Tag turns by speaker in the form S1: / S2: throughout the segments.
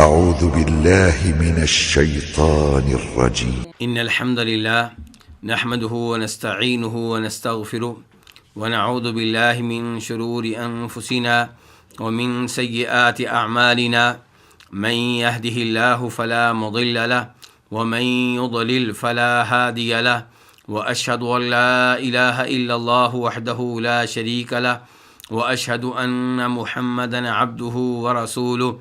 S1: أعوذ بالله من الشيطان الرجيم.
S2: إن الحمد لله نحمده ونستعينه ونستغفره ونعوذ بالله من شرور أنفسنا ومن سيئات أعمالنا من يهده الله فلا مضل له ومن يضلل فلا هادي له وأشهد أن لا إله إلا الله وحده لا شريك له وأشهد أن محمدا عبده ورسوله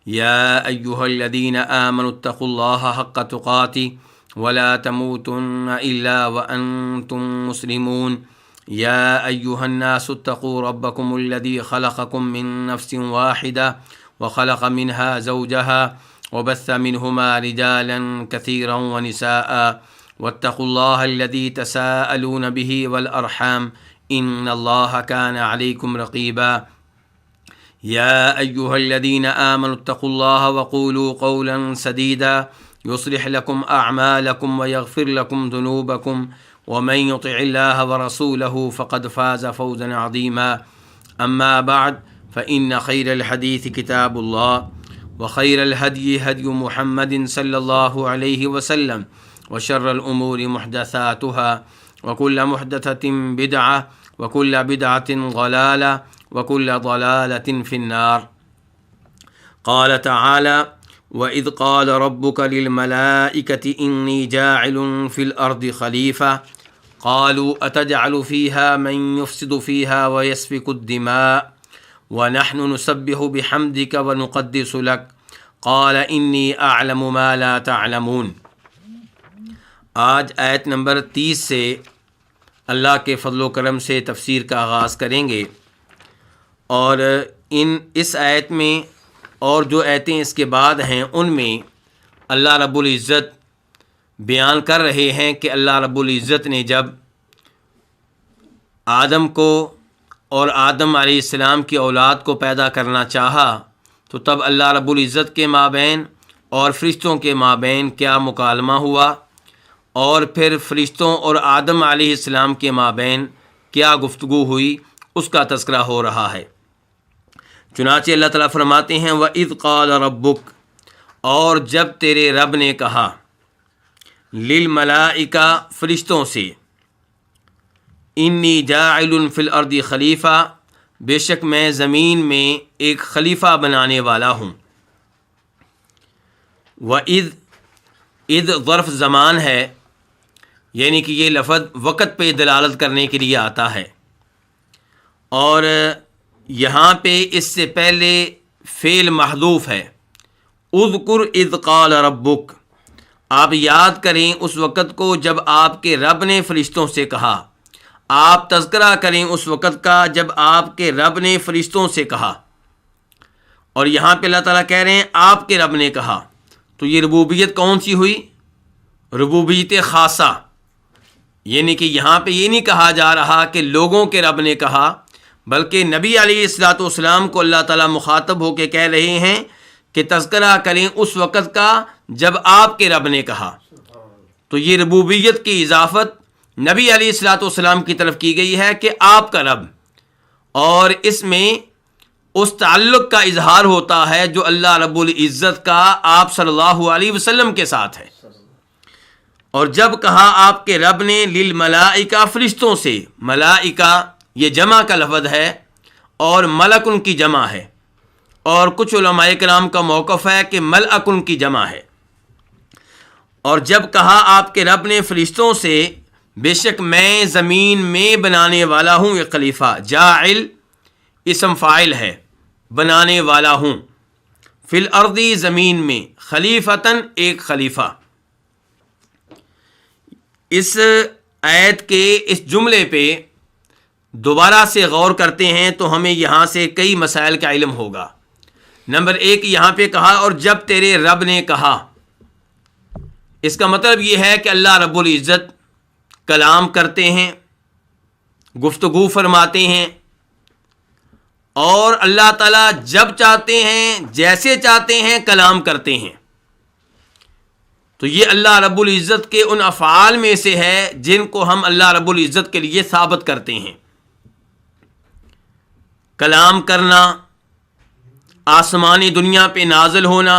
S2: يا أيها الذين آمنوا اتقوا الله حق تقاته ولا تموتن إلا وأنتم مسلمون يا أيها الناس اتقوا ربكم الذي خلقكم من نفس واحدة وخلق منها زوجها وبث منهما رجالا كثيرا ونساء واتقوا الله الذي تساءلون به والأرحام إن الله كان عليكم رقيبا يا أيها الذين آمنوا اتقوا الله وقولوا قولا سديدا يصلح لكم أعمالكم ويغفر لكم ذنوبكم ومن يطع الله ورسوله فقد فاز فوزا عظيما أما بعد فإن خير الحديث كتاب الله وخير الهدي هدي محمد صلى الله عليه وسلم وشر الأمور محدثاتها وكل محدثة بدعة وكل بدعة ضلالة وكل ضلالة في النار. قال تعالى: وَإِذْ قَالَ رَبُّكَ لِلْمَلَائِكَةِ إِنِّي جَاعِلٌ فِي الْأَرْضِ خَلِيفَةً قَالُوا أَتَجْعَلُ فِيهَا مَن يُفْسِدُ فِيهَا وَيَسْفِكُ الدِّمَاءَ وَنَحْنُ نُسَبِّحُ بِحَمْدِكَ وَنُقَدِّسُ لَكَ قَالَ إِنِّي أَعْلَمُ مَا لَا تَعْلَمُونَ. آج آیت نمبر 30 سے اللہ کے فضل و کرم سے تفسیر کا آغاز کریں گے، اور اس آیت میں اور جو آیتیں اس کے بعد ہیں ان میں اللہ رب العزت بیان کر رہے ہیں کہ اللہ رب العزت نے جب آدم کو اور آدم علیہ السلام کی اولاد کو پیدا کرنا چاہا تو تب اللہ رب العزت کے مابین اور فرشتوں کے مابین کیا مکالمہ ہوا، اور پھر فرشتوں اور آدم علیہ السلام کے مابین کیا گفتگو ہوئی، اس کا تذکرہ ہو رہا ہے. چنانچہ اللہ تعالیٰ فرماتے ہیں: وَإِذْ قَالَ رَبُّكَ، اور جب تیرے رب نے کہا، لِلْمَلَائِکَہ، فرشتوں سے، اِنِّی جَاعِلٌ فِی الْأَرْضِ خلیفہ، بے شک میں زمین میں ایک خلیفہ بنانے والا ہوں. وَإِذْ ظرف زمان ہے، یعنی کہ یہ لفظ وقت پہ دلالت کرنے کے لیے آتا ہے، اور یہاں پہ اس سے پہلے فعل محذوف ہے. اذکر اذ قال ربک، آپ یاد کریں اس وقت کو جب آپ کے رب نے فرشتوں سے کہا، آپ تذکرہ کریں اس وقت کا جب آپ کے رب نے فرشتوں سے کہا. اور یہاں پہ اللہ تعالیٰ کہہ رہے ہیں آپ کے رب نے کہا، تو یہ ربوبیت کون سی ہوئی؟ ربوبیت خاصہ، یعنی کہ یہاں پہ یہ نہیں کہا جا رہا کہ لوگوں کے رب نے کہا، بلکہ نبی علیہ الصلوۃ والسلام کو اللہ تعالیٰ مخاطب ہو کے کہہ رہے ہیں کہ تذکرہ کریں اس وقت کا جب آپ کے رب نے کہا. تو یہ ربوبیت کی اضافت نبی علیہ الصلوۃ والسلام کی طرف کی گئی ہے کہ آپ کا رب، اور اس میں اس تعلق کا اظہار ہوتا ہے جو اللہ رب العزت کا آپ صلی اللہ علیہ وسلم کے ساتھ ہے. اور جب کہا آپ کے رب نے للملائکہ، فرشتوں سے، ملائکہ یہ جمع کا لفظ ہے اور ملک ان کی جمع ہے، اور کچھ علماء کرام کا موقف ہے کہ ملک ان کی جمع ہے. اور جب کہا آپ کے رب نے فرشتوں سے، بے شک میں زمین میں بنانے والا ہوں ایک خلیفہ، جاعل اسم فاعل ہے، بنانے والا ہوں، فی الارض زمین میں، خلیفتاً ایک خلیفہ. اس آیت کے اس جملے پہ دوبارہ سے غور کرتے ہیں تو ہمیں یہاں سے کئی مسائل کا علم ہوگا. نمبر 1، یہاں پہ کہا اور جب تیرے رب نے کہا، اس کا مطلب یہ ہے کہ اللہ رب العزت کلام کرتے ہیں، گفتگو فرماتے ہیں، اور اللہ تعالیٰ جب چاہتے ہیں، جیسے چاہتے ہیں، کلام کرتے ہیں. تو یہ اللہ رب العزت کے ان افعال میں سے ہے جن کو ہم اللہ رب العزت کے لیے ثابت کرتے ہیں. کلام کرنا، آسمانی دنیا پہ نازل ہونا،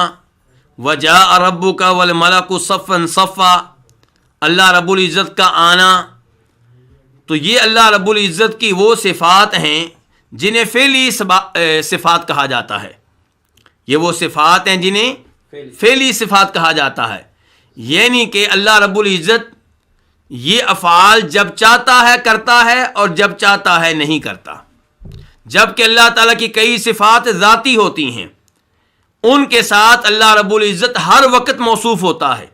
S2: وجاء ربک والملک صفا صفا، اللہ رب العزت کا آنا، تو یہ اللہ رب العزت کی وہ صفات ہیں جنہیں فعلی صفات کہا جاتا ہے. یہ وہ صفات ہیں جنہیں فعلی صفات کہا جاتا ہے، یعنی کہ اللہ رب العزت یہ افعال جب چاہتا ہے کرتا ہے اور جب چاہتا ہے نہیں کرتا. جب کہ اللہ تعالیٰ کی کئی صفات ذاتی ہوتی ہیں، ان کے ساتھ اللہ رب العزت ہر وقت موصوف ہوتا ہے.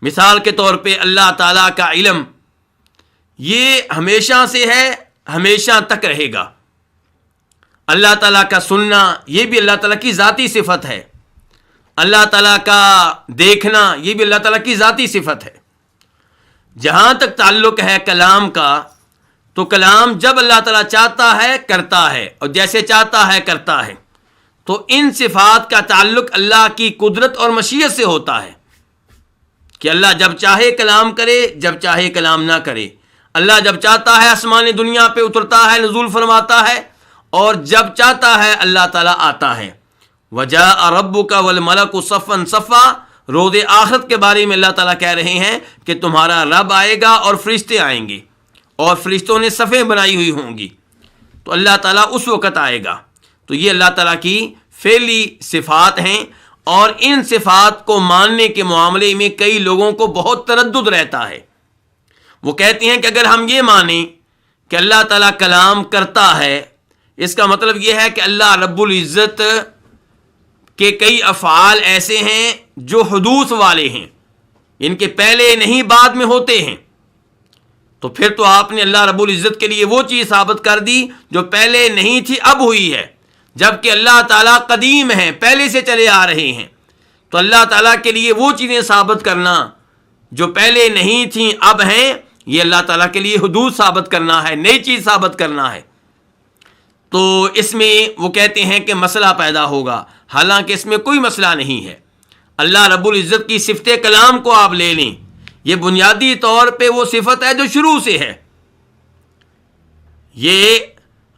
S2: مثال کے طور پہ اللہ تعالیٰ کا علم یہ ہمیشہ سے ہے، ہمیشہ تک رہے گا. اللہ تعالیٰ کا سننا یہ بھی اللہ تعالیٰ کی ذاتی صفت ہے. اللہ تعالیٰ کا دیکھنا یہ بھی اللہ تعالیٰ کی ذاتی صفت ہے. جہاں تک تعلق ہے کلام کا، تو کلام جب اللہ تعالیٰ چاہتا ہے کرتا ہے اور جیسے چاہتا ہے کرتا ہے. تو ان صفات کا تعلق اللہ کی قدرت اور مشیت سے ہوتا ہے کہ اللہ جب چاہے کلام کرے، جب چاہے کلام نہ کرے. اللہ جب چاہتا ہے آسمان دنیا پہ اترتا ہے، نزول فرماتا ہے، اور جب چاہتا ہے اللہ تعالیٰ آتا ہے. وجاء ربک والملک صفا صفا، روز آخرت کے بارے میں اللہ تعالیٰ کہہ رہے ہیں کہ تمہارا رب آئے گا اور فرشتے آئیں گے، اور فرشتوں نے صفیں بنائی ہوئی ہوں گی. تو اللہ تعالیٰ اس وقت آئے گا. تو یہ اللہ تعالیٰ کی فعلی صفات ہیں، اور ان صفات کو ماننے کے معاملے میں کئی لوگوں کو بہت تردد رہتا ہے. وہ کہتے ہیں کہ اگر ہم یہ مانیں کہ اللہ تعالیٰ کلام کرتا ہے، اس کا مطلب یہ ہے کہ اللہ رب العزت کے کئی افعال ایسے ہیں جو حدوث والے ہیں، ان کے پہلے نہیں بعد میں ہوتے ہیں. تو پھر تو آپ نے اللہ رب العزت کے لیے وہ چیز ثابت کر دی جو پہلے نہیں تھی اب ہوئی ہے، جبکہ اللہ تعالیٰ قدیم ہیں، پہلے سے چلے آ رہے ہیں. تو اللہ تعالیٰ کے لیے وہ چیزیں ثابت کرنا جو پہلے نہیں تھیں اب ہیں، یہ اللہ تعالیٰ کے لیے حدود ثابت کرنا ہے، نئی چیز ثابت کرنا ہے. تو اس میں وہ کہتے ہیں کہ مسئلہ پیدا ہوگا، حالانکہ اس میں کوئی مسئلہ نہیں ہے. اللہ رب العزت کی صفت کلام کو آپ لے لیں، یہ بنیادی طور پہ وہ صفت ہے جو شروع سے ہے. یہ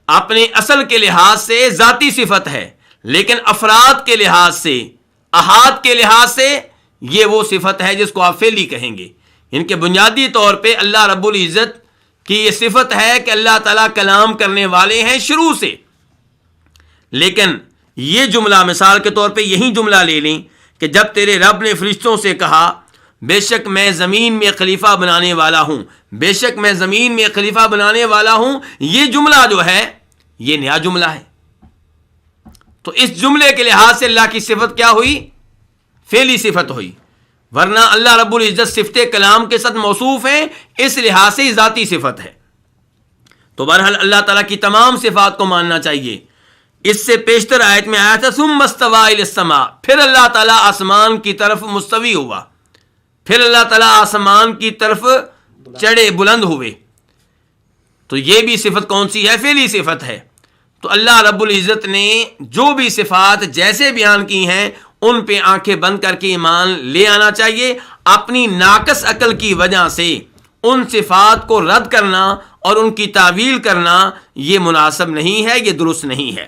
S2: اپنے اصل کے لحاظ سے ذاتی صفت ہے، لیکن افراد کے لحاظ سے، احاد کے لحاظ سے یہ وہ صفت ہے جس کو آپ فعلی کہیں گے. ان کے بنیادی طور پہ اللہ رب العزت کی یہ صفت ہے کہ اللہ تعالیٰ کلام کرنے والے ہیں شروع سے. لیکن یہ جملہ مثال کے طور پہ یہی جملہ لے لیں کہ جب تیرے رب نے فرشتوں سے کہا بے شک میں زمین میں خلیفہ بنانے والا ہوں، بے شک میں زمین میں خلیفہ بنانے والا ہوں، یہ جملہ جو ہے یہ نیا جملہ ہے. تو اس جملے کے لحاظ سے اللہ کی صفت کیا ہوئی؟ فعلی صفت ہوئی. ورنہ اللہ رب العزت صفت کلام کے ساتھ موصوف ہیں، اس لحاظ سے ذاتی صفت ہے. تو بہرحال اللہ تعالیٰ کی تمام صفات کو ماننا چاہیے. اس سے پیشتر آیت میں آیا تھا ثم استوى الى السماء، پھر اللہ تعالیٰ آسمان کی طرف مستوی ہوا، پھر اللہ تعالیٰ آسمان کی طرف چڑھے، بلند ہوئے. تو یہ بھی صفت کون سی ہے؟ فعلی صفت ہے. تو اللہ رب العزت نے جو بھی صفات جیسے بیان کی ہیں ان پہ آنکھیں بند کر کے ایمان لے آنا چاہیے. اپنی ناقص عقل کی وجہ سے ان صفات کو رد کرنا اور ان کی تعویل کرنا یہ مناسب نہیں ہے، یہ درست نہیں ہے.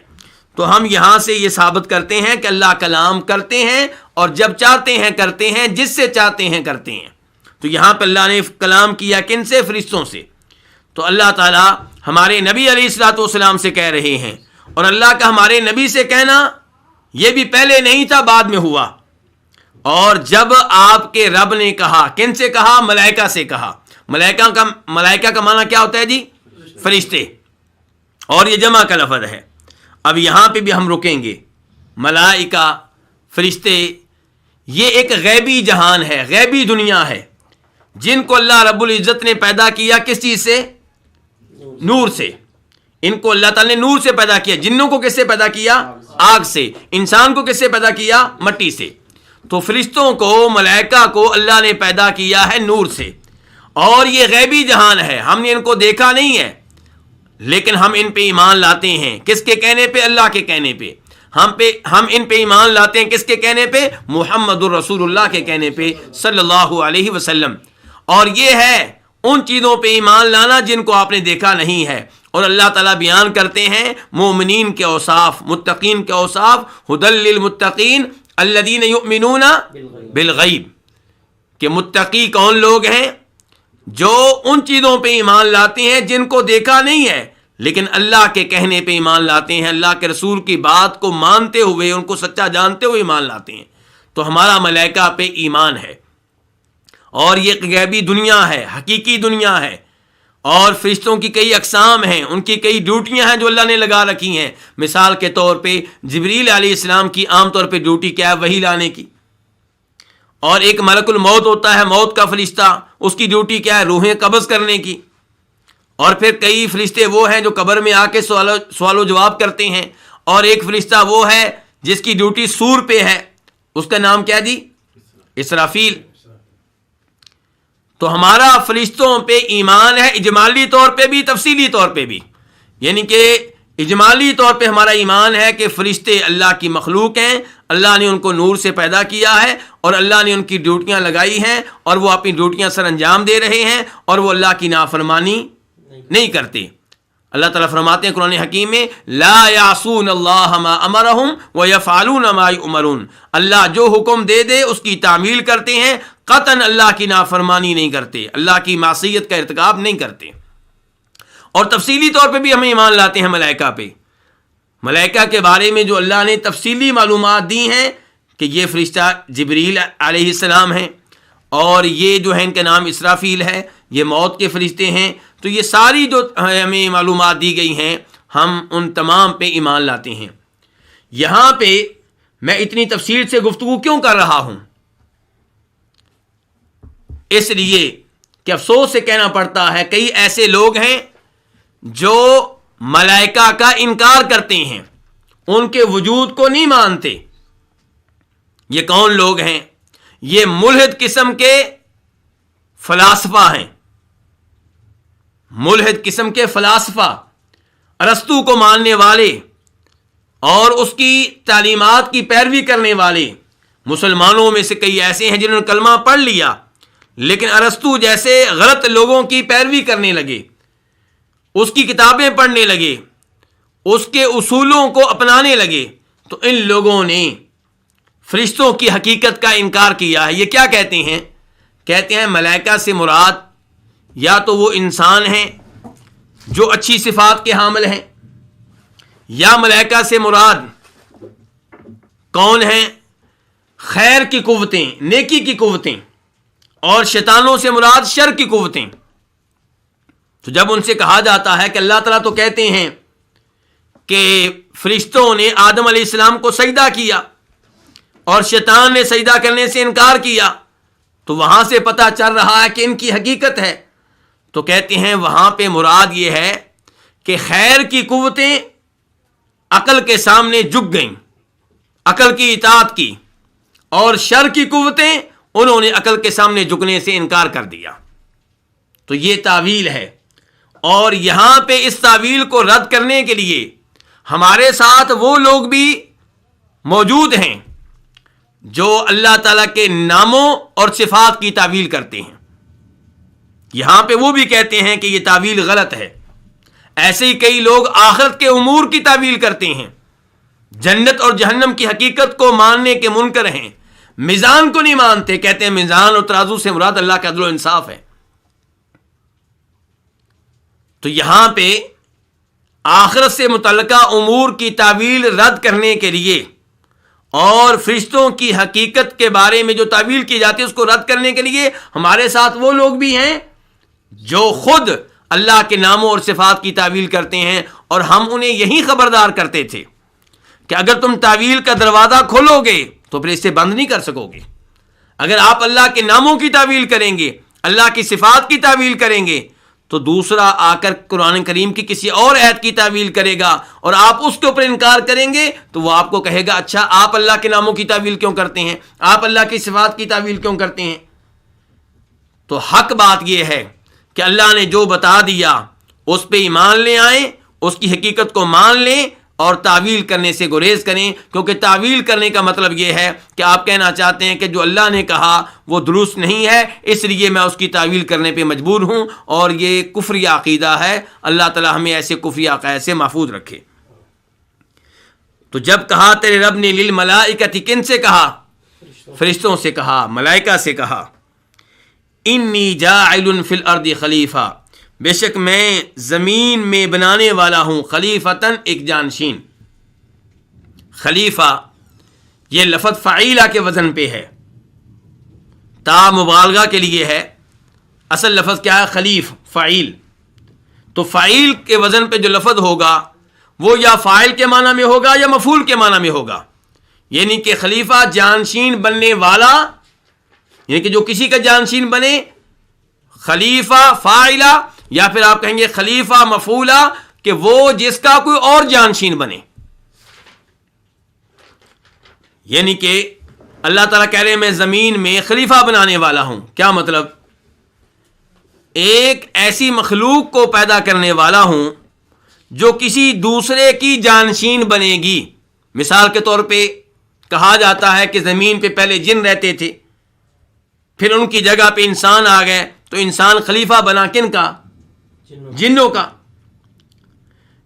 S2: تو ہم یہاں سے یہ ثابت کرتے ہیں کہ اللہ کلام کرتے ہیں اور جب چاہتے ہیں کرتے ہیں، جس سے چاہتے ہیں کرتے ہیں. تو یہاں پہ اللہ نے کلام کیا کن سے؟ فرشتوں سے. تو اللہ تعالیٰ ہمارے نبی علیہ الصلوۃ والسلام سے کہہ رہے ہیں، اور اللہ کا ہمارے نبی سے کہنا یہ بھی پہلے نہیں تھا، بعد میں ہوا. اور جب آپ کے رب نے کہا، کن سے کہا؟ ملائکہ سے کہا. ملائکہ کا معنی کیا ہوتا ہے جی؟ فرشتے، اور یہ جمع کا لفظ ہے. اب یہاں پہ بھی ہم رکیں گے. ملائکہ، فرشتے، یہ ایک غیبی جہان ہے، غیبی دنیا ہے، جن کو اللہ رب العزت نے پیدا کیا کس چیز سے؟ نور سے. ان کو اللہ تعالیٰ نے نور سے پیدا کیا. جنوں کو کس سے پیدا کیا؟ آگ سے. انسان کو کس سے پیدا کیا؟ مٹی سے. تو فرشتوں کو، ملائکہ کو اللہ نے پیدا کیا ہے نور سے. اور یہ غیبی جہان ہے، ہم نے ان کو دیکھا نہیں ہے، لیکن ہم ان پہ ایمان لاتے ہیں. کس کے کہنے پہ؟ اللہ کے کہنے پہ. ہم ان پہ ایمان لاتے ہیں کس کے کہنے پہ؟ محمد الرسول اللہ کے کہنے پہ صلی اللہ علیہ وسلم. اور یہ ہے ان چیزوں پہ ایمان لانا جن کو آپ نے دیکھا نہیں ہے، اور اللہ تعالیٰ بیان کرتے ہیں مومنین کے اوصاف، متقین کے اوصاف، ھدی للمتقین الذین یؤمنون بالغیب، کہ متقی کون لوگ ہیں؟ جو ان چیزوں پہ ایمان لاتے ہیں جن کو دیکھا نہیں ہے، لیکن اللہ کے کہنے پہ ایمان لاتے ہیں، اللہ کے رسول کی بات کو مانتے ہوئے، ان کو سچا جانتے ہوئے ایمان لاتے ہیں۔ تو ہمارا ملائکہ پہ ایمان ہے، اور یہ غیبی دنیا ہے، حقیقی دنیا ہے، اور فرشتوں کی کئی اقسام ہیں، ان کی کئی ڈیوٹیاں ہیں جو اللہ نے لگا رکھی ہیں۔ مثال کے طور پہ جبریل علیہ السلام کی عام طور پہ ڈیوٹی کیا ہے؟ وحی لانے کی۔ اور ایک ملک الموت ہوتا ہے، موت کا فرشتہ، اس کی ڈیوٹی کیا ہے؟ روحیں قبض کرنے کی۔ اور پھر کئی فرشتے وہ ہیں جو قبر میں آ کے سوال و جواب کرتے ہیں، اور ایک فرشتہ وہ ہے جس کی ڈیوٹی سور پہ ہے، اس کا نام کیا جی؟ اسرافیل۔ تو ہمارا فرشتوں پہ ایمان ہے، اجمالی طور پہ بھی، تفصیلی طور پہ بھی۔ یعنی کہ اجمالی طور پہ ہمارا ایمان ہے کہ فرشتے اللہ کی مخلوق ہیں، اللہ نے ان کو نور سے پیدا کیا ہے، اور اللہ نے ان کی ڈیوٹیاں لگائی ہیں، اور وہ اپنی ڈیوٹیاں سر انجام دے رہے ہیں، اور وہ اللہ کی نافرمانی نہیں کرتے۔ اللہ تعالیٰ فرماتے ہیں قرآن حکیم میں، لا یعصون اللہ ما امرہم ویفعلون ما یؤمرون، اللہ جو حکم دے دے اس کی تعمیل کرتے ہیں، قطعاً اللہ کی نافرمانی نہیں کرتے، اللہ کی معصیت کا ارتکاب نہیں کرتے۔ اور تفصیلی طور پہ بھی ہمیں ایمان لاتے ہیں ملائکہ پہ۔ ملائکہ کے بارے میں جو اللہ نے تفصیلی معلومات دی ہیں کہ یہ فرشتہ جبریل علیہ السلام ہیں، اور یہ جو ہے ان کا نام اسرافیل ہے، یہ موت کے فرشتے ہیں۔ تو یہ ساری جو ہمیں معلومات دی گئی ہیں، ہم ان تمام پہ ایمان لاتے ہیں۔ یہاں پہ میں اتنی تفصیل سے گفتگو کیوں کر رہا ہوں؟ اس لیے کہ افسوس سے کہنا پڑتا ہے کئی ایسے لوگ ہیں جو ملائکہ کا انکار کرتے ہیں، ان کے وجود کو نہیں مانتے۔ یہ کون لوگ ہیں؟ یہ ملحد قسم کے فلاسفہ ہیں، ملحد قسم کے فلاسفہ، ارسطو کو ماننے والے اور اس کی تعلیمات کی پیروی کرنے والے۔ مسلمانوں میں سے کئی ایسے ہیں جنہوں نے کلمہ پڑھ لیا، لیکن ارسطو جیسے غلط لوگوں کی پیروی کرنے لگے، اس کی کتابیں پڑھنے لگے، اس کے اصولوں کو اپنانے لگے۔ تو ان لوگوں نے فرشتوں کی حقیقت کا انکار کیا ہے۔ یہ کیا کہتے ہیں؟ کہتے ہیں ملائکہ سے مراد یا تو وہ انسان ہیں جو اچھی صفات کے حامل ہیں، یا ملائکہ سے مراد کون ہیں؟ خیر کی قوتیں، نیکی کی قوتیں، اور شیطانوں سے مراد شر کی قوتیں۔ تو جب ان سے کہا جاتا ہے کہ اللہ تعالیٰ تو کہتے ہیں کہ فرشتوں نے آدم علیہ السلام کو سجدہ کیا اور شیطان نے سجدہ کرنے سے انکار کیا، تو وہاں سے پتہ چل رہا ہے کہ ان کی حقیقت ہے۔ تو کہتے ہیں وہاں پہ مراد یہ ہے کہ خیر کی قوتیں عقل کے سامنے جھک گئیں، عقل کی اطاعت کی، اور شر کی قوتیں انہوں نے عقل کے سامنے جھکنے سے انکار کر دیا۔ تو یہ تعویل ہے، اور یہاں پہ اس تعویل کو رد کرنے کے لیے ہمارے ساتھ وہ لوگ بھی موجود ہیں جو اللہ تعالیٰ کے ناموں اور صفات کی تعویل کرتے ہیں۔ یہاں پہ وہ بھی کہتے ہیں کہ یہ تعویل غلط ہے۔ ایسے ہی کئی لوگ آخرت کے امور کی تعویل کرتے ہیں، جنت اور جہنم کی حقیقت کو ماننے کے منکر ہیں، میزان کو نہیں مانتے، کہتے ہیں میزان اور ترازو سے مراد اللہ کا عدل و انصاف ہے۔ تو یہاں پہ آخرت سے متعلقہ امور کی تعویل رد کرنے کے لیے اور فرشتوں کی حقیقت کے بارے میں جو تعویل کی جاتی ہے اس کو رد کرنے کے لیے ہمارے ساتھ وہ لوگ بھی ہیں جو خود اللہ کے ناموں اور صفات کی تعویل کرتے ہیں، اور ہم انہیں یہی خبردار کرتے تھے کہ اگر تم تعویل کا دروازہ کھولو گے تو پھر اسے بند نہیں کر سکو گے۔ اگر آپ اللہ کے ناموں کی تعویل کریں گے، اللہ کی صفات کی تعویل کریں گے، تو دوسرا آ کر قرآن کریم کی کسی اور آیت کی تعویل کرے گا اور آپ اس کے اوپر انکار کریں گے، تو وہ آپ کو کہے گا اچھا آپ اللہ کے ناموں کی تعویل کیوں کرتے ہیں، آپ اللہ کی صفات کی تعویل کیوں کرتے ہیں؟ تو حق بات یہ ہے کہ اللہ نے جو بتا دیا اس پہ ایمان لے آئیں، اس کی حقیقت کو مان لیں، اور تعویل کرنے سے گریز کریں، کیونکہ تعویل کرنے کا مطلب یہ ہے کہ آپ کہنا چاہتے ہیں کہ جو اللہ نے کہا وہ درست نہیں ہے، اس لیے میں اس کی تعویل کرنے پہ مجبور ہوں، اور یہ کفری عقیدہ ہے۔ اللہ تعالی ہمیں ایسے کفری عقائد سے محفوظ رکھے۔ تو جب کہا تیرے رب نے للملائکۃ، کن سے کہا؟ فرشتوں سے کہا، ملائکہ سے کہا، انی جاعل فی الارض خلیفہ، بے شک میں زمین میں بنانے والا ہوں خلیفتاً، ایک جانشین۔ خلیفہ یہ لفظ فعیلہ کے وزن پہ ہے، تا مبالغہ کے لیے ہے، اصل لفظ کیا ہے؟ خلیف، فعیل۔ تو فعیل کے وزن پہ جو لفظ ہوگا وہ یا فاعل کے معنی میں ہوگا یا مفعول کے معنی میں ہوگا، یعنی کہ خلیفہ جانشین بننے والا، یعنی کہ جو کسی کا جانشین بنے، خلیفہ فاعلہ، یا پھر آپ کہیں گے خلیفہ مفعولہ، کہ وہ جس کا کوئی اور جانشین بنے۔ یعنی کہ اللہ تعالیٰ کہہ رہے ہیں میں زمین میں خلیفہ بنانے والا ہوں۔ کیا مطلب؟ ایک ایسی مخلوق کو پیدا کرنے والا ہوں جو کسی دوسرے کی جانشین بنے گی۔ مثال کے طور پہ کہا جاتا ہے کہ زمین پہ پہلے جن رہتے تھے، پھر ان کی جگہ پہ انسان آ گئے، تو انسان خلیفہ بنا کن کا؟ جنوں کا۔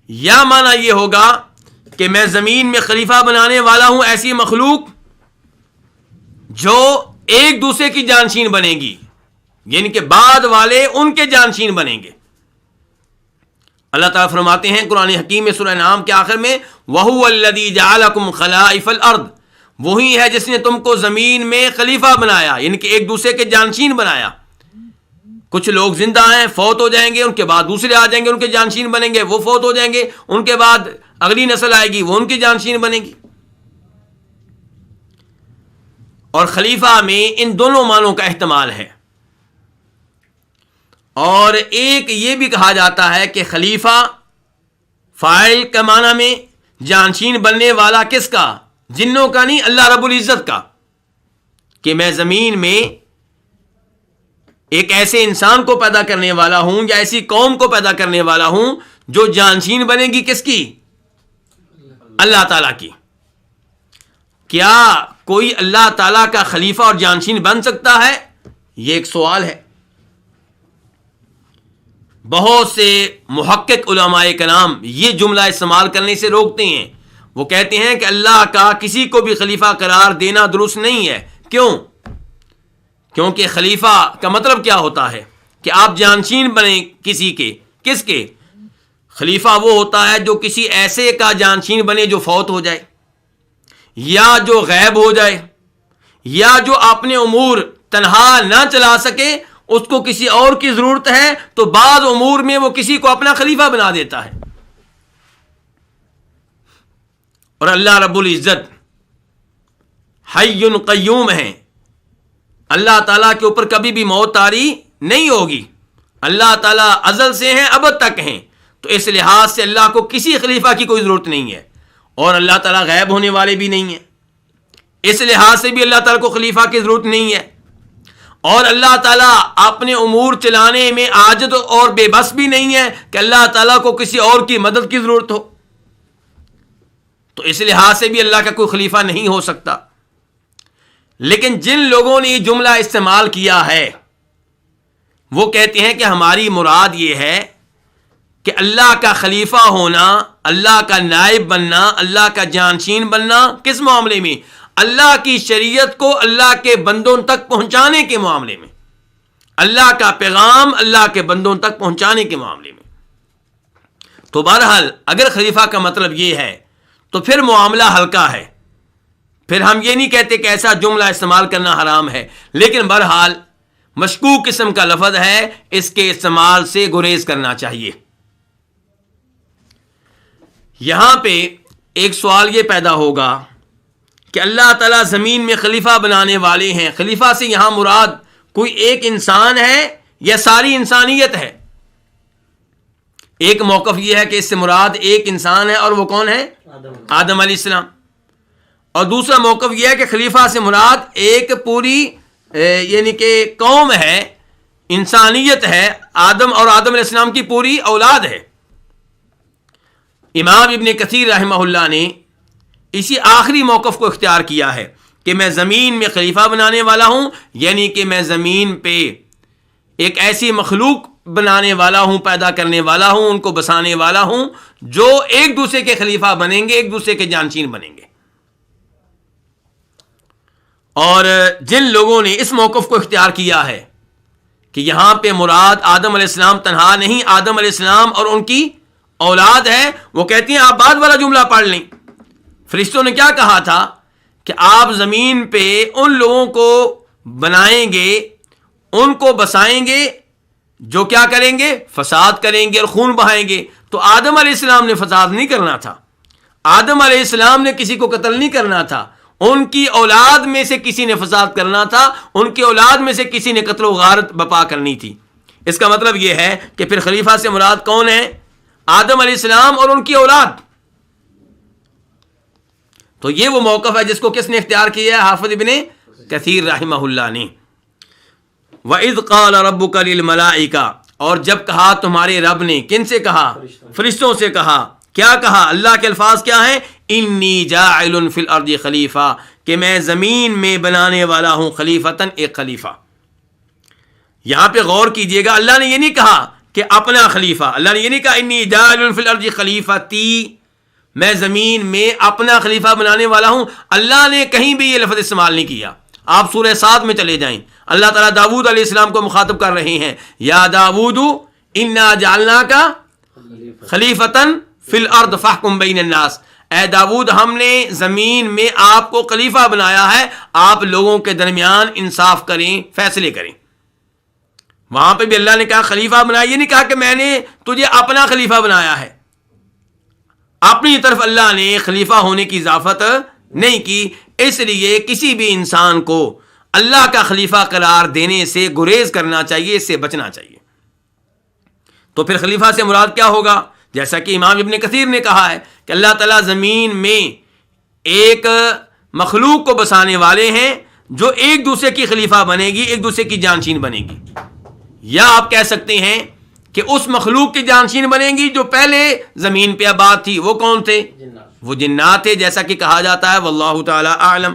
S2: یا معنی یہ ہوگا کہ میں زمین میں خلیفہ بنانے والا ہوں ایسی مخلوق جو ایک دوسرے کی جانشین بنے گی، یعنی کہ بعد والے ان کے جانشین بنیں گے۔ اللہ تعالیٰ فرماتے ہیں قرآن حکیم میں سورہ انعام کے آخر میں، وَهُوَ الَّذِي جَعَلَكُمْ خَلَائِفَ الْأَرْضِ، وہی ہے جس نے تم کو زمین میں خلیفہ بنایا، یعنی کہ ایک دوسرے کے جانشین بنایا۔ کچھ لوگ زندہ ہیں، فوت ہو جائیں گے، ان کے بعد دوسرے آ جائیں گے، ان کے جانشین بنیں گے، وہ فوت ہو جائیں گے، ان کے بعد اگلی نسل آئے گی، وہ ان کی جانشین بنے گی۔ اور خلیفہ میں ان دونوں معنوں کا احتمال ہے۔ اور ایک یہ بھی کہا جاتا ہے کہ خلیفہ فاعل کا معنی میں جانشین بننے والا کس کا؟ جنوں کا نہیں، اللہ رب العزت کا، کہ میں زمین میں ایک ایسے انسان کو پیدا کرنے والا ہوں یا ایسی قوم کو پیدا کرنے والا ہوں جو جانشین بنے گی کس کی؟ اللہ تعالیٰ کی۔ کیا کوئی اللہ تعالیٰ کا خلیفہ اور جانشین بن سکتا ہے؟ یہ ایک سوال ہے۔ بہت سے محقق علماء کرام یہ جملہ استعمال کرنے سے روکتے ہیں۔ وہ کہتے ہیں کہ اللہ کا کسی کو بھی خلیفہ قرار دینا درست نہیں ہے۔ کیوں؟ کیونکہ خلیفہ کا مطلب کیا ہوتا ہے کہ آپ جانشین بنیں کسی کے، کس کے؟ خلیفہ وہ ہوتا ہے جو کسی ایسے کا جانشین بنے جو فوت ہو جائے، یا جو غائب ہو جائے، یا جو اپنے امور تنہا نہ چلا سکے، اس کو کسی اور کی ضرورت ہے تو بعض امور میں وہ کسی کو اپنا خلیفہ بنا دیتا ہے۔ اور اللہ رب العزت حی قیوم ہے، اللہ تعالیٰ کے اوپر کبھی بھی موت طاری نہیں ہوگی۔ اللہ تعالیٰ ازل سے ہیں، ابد تک ہیں، تو اس لحاظ سے اللہ کو کسی خلیفہ کی کوئی ضرورت نہیں ہے، اور اللہ تعالیٰ غائب ہونے والے بھی نہیں ہیں، اس لحاظ سے بھی اللہ تعالیٰ کو خلیفہ کی ضرورت نہیں ہے، اور اللہ تعالیٰ اپنے امور چلانے میں عاجز اور بے بس بھی نہیں ہے کہ اللہ تعالیٰ کو کسی اور کی مدد کی ضرورت ہو، تو اس لحاظ سے بھی اللہ کا کوئی خلیفہ نہیں ہو سکتا۔ لیکن جن لوگوں نے یہ جملہ استعمال کیا ہے وہ کہتے ہیں کہ ہماری مراد یہ ہے کہ اللہ کا خلیفہ ہونا، اللہ کا نائب بننا، اللہ کا جانشین بننا، کس معاملے میں؟ اللہ کی شریعت کو اللہ کے بندوں تک پہنچانے کے معاملے میں، اللہ کا پیغام اللہ کے بندوں تک پہنچانے کے معاملے میں۔ تو بہرحال اگر خلیفہ کا مطلب یہ ہے تو پھر معاملہ ہلکا ہے، پھر ہم یہ نہیں کہتے کہ ایسا جملہ استعمال کرنا حرام ہے، لیکن بہرحال مشکوک قسم کا لفظ ہے، اس کے استعمال سے گریز کرنا چاہیے۔ یہاں پہ ایک سوال یہ پیدا ہوگا کہ اللہ تعالیٰ زمین میں خلیفہ بنانے والے ہیں، خلیفہ سے یہاں مراد کوئی ایک انسان ہے یا ساری انسانیت ہے؟ ایک موقف یہ ہے کہ اس سے مراد ایک انسان ہے، اور وہ کون ہے؟ آدم علیہ السلام۔ اور دوسرا موقف یہ ہے کہ خلیفہ سے مراد ایک پوری یعنی کہ قوم ہے، انسانیت ہے، آدم اور آدم علیہ السلام کی پوری اولاد ہے۔ امام ابن کثیر رحمہ اللہ نے اسی آخری موقف کو اختیار کیا ہے کہ میں زمین میں خلیفہ بنانے والا ہوں، یعنی کہ میں زمین پہ ایک ایسی مخلوق بنانے والا ہوں، پیدا کرنے والا ہوں، ان کو بسانے والا ہوں جو ایک دوسرے کے خلیفہ بنیں گے، ایک دوسرے کے جانشین بنیں گے۔ اور جن لوگوں نے اس موقف کو اختیار کیا ہے کہ یہاں پہ مراد آدم علیہ السلام تنہا نہیں، آدم علیہ السلام اور ان کی اولاد ہے، وہ کہتی ہیں آپ بعد والا جملہ پڑھ لیں۔ فرشتوں نے کیا کہا تھا کہ آپ زمین پہ ان لوگوں کو بنائیں گے، ان کو بسائیں گے جو کیا کریں گے؟ فساد کریں گے اور خون بہائیں گے۔ تو آدم علیہ السلام نے فساد نہیں کرنا تھا، آدم علیہ السلام نے کسی کو قتل نہیں کرنا تھا، ان کی اولاد میں سے کسی نے فساد کرنا تھا، ان کی اولاد میں سے کسی نے قتل و غارت بپا کرنی تھی۔ اس کا مطلب یہ ہے کہ پھر خلیفہ سے مراد کون ہے؟ آدم علیہ السلام اور ان کی اولاد۔ تو یہ وہ موقف ہے جس کو کس نے اختیار کیا ہے؟ حافظ ابن کثیر رحمہ اللہ نے۔ وَإِذْ قَالَ رَبُّكَ لِلْمَلَائِكَةِ، اور جب کہا تمہارے رب نے، کن سے کہا؟ فرشتوں سے کہا۔ کیا کہا؟ اللہ کے الفاظ کیا ہیں؟ انی جاعل فی الارض خلیفہ، کہ میں زمین میں بنانے والا ہوں خلیفتاً، ایک خلیفہ۔ یہاں پہ غور کیجئے گا، اللہ نے یہ نہیں کہا کہ اپنا خلیفہ، اللہ نے یہ نہیں کہا انی جاعل فی الارض خلیفتی، میں زمین میں اپنا خلیفہ بنانے والا ہوں۔ اللہ نے کہیں بھی یہ لفظ استعمال نہیں کیا۔ آپ سورہ 7 میں چلے جائیں، اللہ تعالیٰ داؤد علیہ السلام کو مخاطب کر رہے ہیں، یا داؤد انا جعلناک خلیفتاً فی الارض فاحکم بین الناس، اے داؤد ہم نے زمین میں آپ کو خلیفہ بنایا ہے، آپ لوگوں کے درمیان انصاف کریں، فیصلے کریں۔ وہاں پہ بھی اللہ نے کہا خلیفہ بنایا، یہ نہیں کہا کہ میں نے تجھے اپنا خلیفہ بنایا ہے۔ اپنی طرف اللہ نے خلیفہ ہونے کی اضافت نہیں کی، اس لیے کسی بھی انسان کو اللہ کا خلیفہ قرار دینے سے گریز کرنا چاہیے، اس سے بچنا چاہیے۔ تو پھر خلیفہ سے مراد کیا ہوگا؟ جیسا کہ امام ابن کثیر نے کہا ہے کہ اللہ تعالیٰ زمین میں ایک مخلوق کو بسانے والے ہیں جو ایک دوسرے کی خلیفہ بنے گی، ایک دوسرے کی جانشین بنے گی، یا آپ کہہ سکتے ہیں کہ اس مخلوق کی جانشین بنے گی جو پہلے زمین پہ آباد تھی۔ وہ کون تھے؟ وہ جنات تھے، جیسا کہ کہا جاتا ہے، واللہ تعالی اعلم۔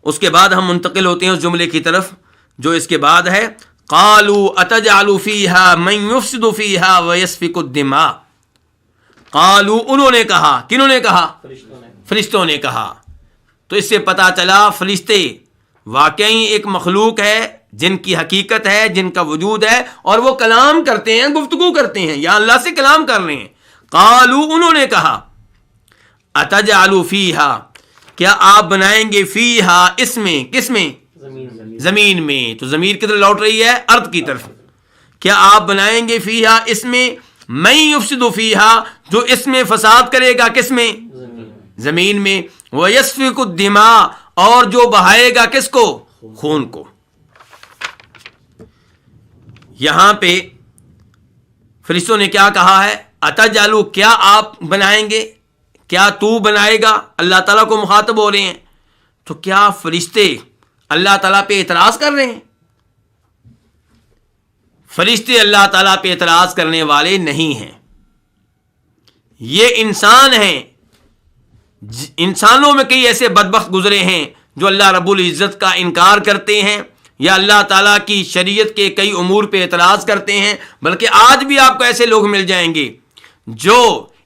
S2: اس کے بعد ہم منتقل ہوتے ہیں اس جملے کی طرف جو اس کے بعد ہے، قالوا اتجعل فیہا من یفسد فیہا ویسفک الدماء۔ قالوا، انہوں نے کہا، کنہوں نے کہا؟ فرشتوں نے کہا۔ تو اس سے پتہ چلا فرشتے واقعی ایک مخلوق ہے جن کی حقیقت ہے، جن کا وجود ہے، اور وہ کلام کرتے ہیں، گفتگو کرتے ہیں، یا اللہ سے کلام کر رہے ہیں۔ قالوا، انہوں نے کہا، اتجعل فیہا، کیا آپ بنائیں گے فیہا، اس میں، کس میں؟ زمین میں۔ تو ضمیر کدھر لوٹ رہی ہے؟ ارض کی طرف۔ کیا آپ بنائیں گے فیہا، اس میں، من یفسد فیہا، جو اس میں فساد کرے گا، کس میں؟ زمین میں۔ ویسفک الدماء، اور جو بہائے گا کس کو؟ خون کو۔ یہاں پہ فرشتوں نے کیا کہا ہے؟ اتجعلوا، کیا آپ بنائیں گے، کیا تو بنائے گا؟ اللہ تعالیٰ کو مخاطب ہو رہے ہیں۔ تو کیا فرشتے اللہ تعالیٰ پہ اعتراض کر رہے ہیں؟ فرشتے اللہ تعالیٰ پہ اعتراض کرنے والے نہیں ہیں، یہ انسان ہیں۔ انسانوں میں کئی ایسے بدبخت گزرے ہیں جو اللہ رب العزت کا انکار کرتے ہیں یا اللہ تعالیٰ کی شریعت کے کئی امور پہ اعتراض کرتے ہیں، بلکہ آج بھی آپ کو ایسے لوگ مل جائیں گے جو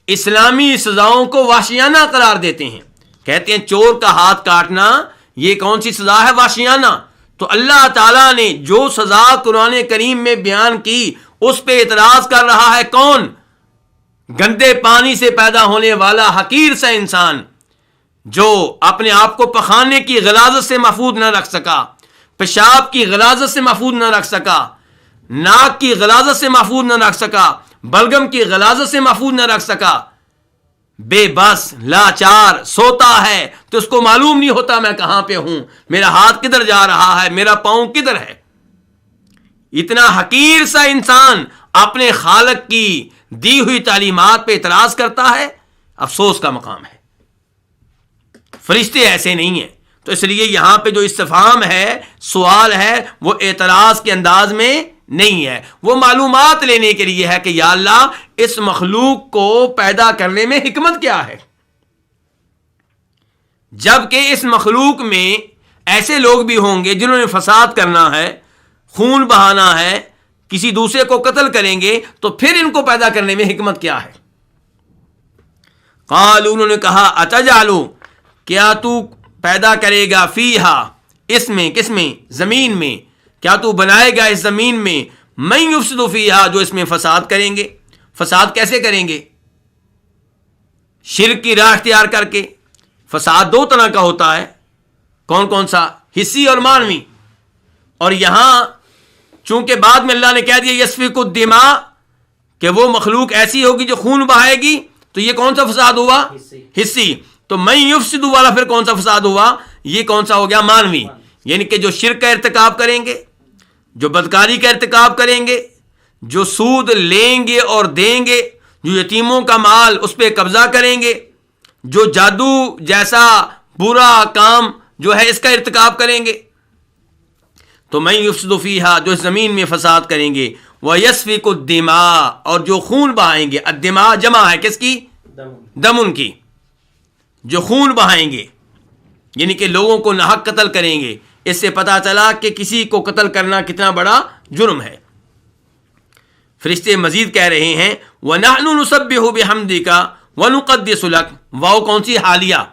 S2: اسلامی سزاؤں کو وحشیانہ قرار دیتے ہیں، کہتے ہیں چور کا ہاتھ کاٹنا یہ کون سی سزا ہے؟ وحشیانہ۔ تو اللہ تعالیٰ نے جو سزا قرآن کریم میں بیان کی اس پہ اعتراض کر رہا ہے کون؟ گندے پانی سے پیدا ہونے والا حقیر سا انسان جو اپنے آپ کو پخانے کی غلاظت سے محفوظ نہ رکھ سکا، پیشاب کی غلاظت سے محفوظ نہ رکھ سکا، ناک کی غلاظت سے محفوظ نہ رکھ سکا، بلغم کی غلاظت سے محفوظ نہ رکھ سکا، بے بس لاچار سوتا ہے تو اس کو معلوم نہیں ہوتا میں کہاں پہ ہوں، میرا ہاتھ کدھر جا رہا ہے، میرا پاؤں کدھر ہے۔ اتنا حقیر سا انسان اپنے خالق کی دی ہوئی تعلیمات پہ اعتراض کرتا ہے، افسوس کا مقام ہے۔ فرشتے ایسے نہیں ہیں، تو اس لیے یہاں پہ جو استفہام ہے، سوال ہے، وہ اعتراض کے انداز میں نہیں ہے، وہ معلومات لینے کے لیے ہے کہ یا اللہ اس مخلوق کو پیدا کرنے میں حکمت کیا ہے، جبکہ اس مخلوق میں ایسے لوگ بھی ہوں گے جنہوں نے فساد کرنا ہے، خون بہانا ہے، کسی دوسرے کو قتل کریں گے، تو پھر ان کو پیدا کرنے میں حکمت کیا ہے؟ قالوا، انہوں نے کہا اتجعلوا، کیا تو پیدا کرے گا فیہا، اس میں، کس میں؟ زمین میں، کیا تو بنائے گا اس زمین میں من یفسد فیہا، جو اس میں فساد کریں گے؟ فساد کیسے کریں گے؟ شرک کی راہ اختیار کر کے۔ فساد دو طرح کا ہوتا ہے، کون کون سا؟ حصی اور مانوی۔ اور یہاں چونکہ بعد میں اللہ نے کہہ دیا یسفک الدماء، کہ وہ مخلوق ایسی ہوگی جو خون بہائے گی، تو یہ کون سا فساد ہوا؟ حصی۔ تو من یفسد والا پھر کون سا فساد ہوا؟ یہ کون سا ہو گیا؟ مانوی، یعنی کہ جو شرک کا ارتکاب کریں گے، جو بدکاری کا ارتکاب کریں گے، جو سود لیں گے اور دیں گے، جو یتیموں کا مال اس پہ قبضہ کریں گے، جو جادو جیسا برا کام جو ہے اس کا ارتکاب کریں گے، تو من یفسد فیہا، جو زمین میں فساد کریں گے، ویسفک الدماء، اور جو خون بہائیں گے۔ الدماء جمع ہے کس کی؟ دمن کی، جو خون بہائیں گے، یعنی کہ لوگوں کو ناحق قتل کریں گے۔ اس سے پتہ چلا کہ کسی کو قتل کرنا کتنا بڑا جرم ہے۔ فرشتے مزید کہہ رہے ہیں وَنَحْنُ نُسَبِّحُ بِحَمْدِكَ وَنُقَدِّسُ لَكَ، واو کون سی؟ حالیہ،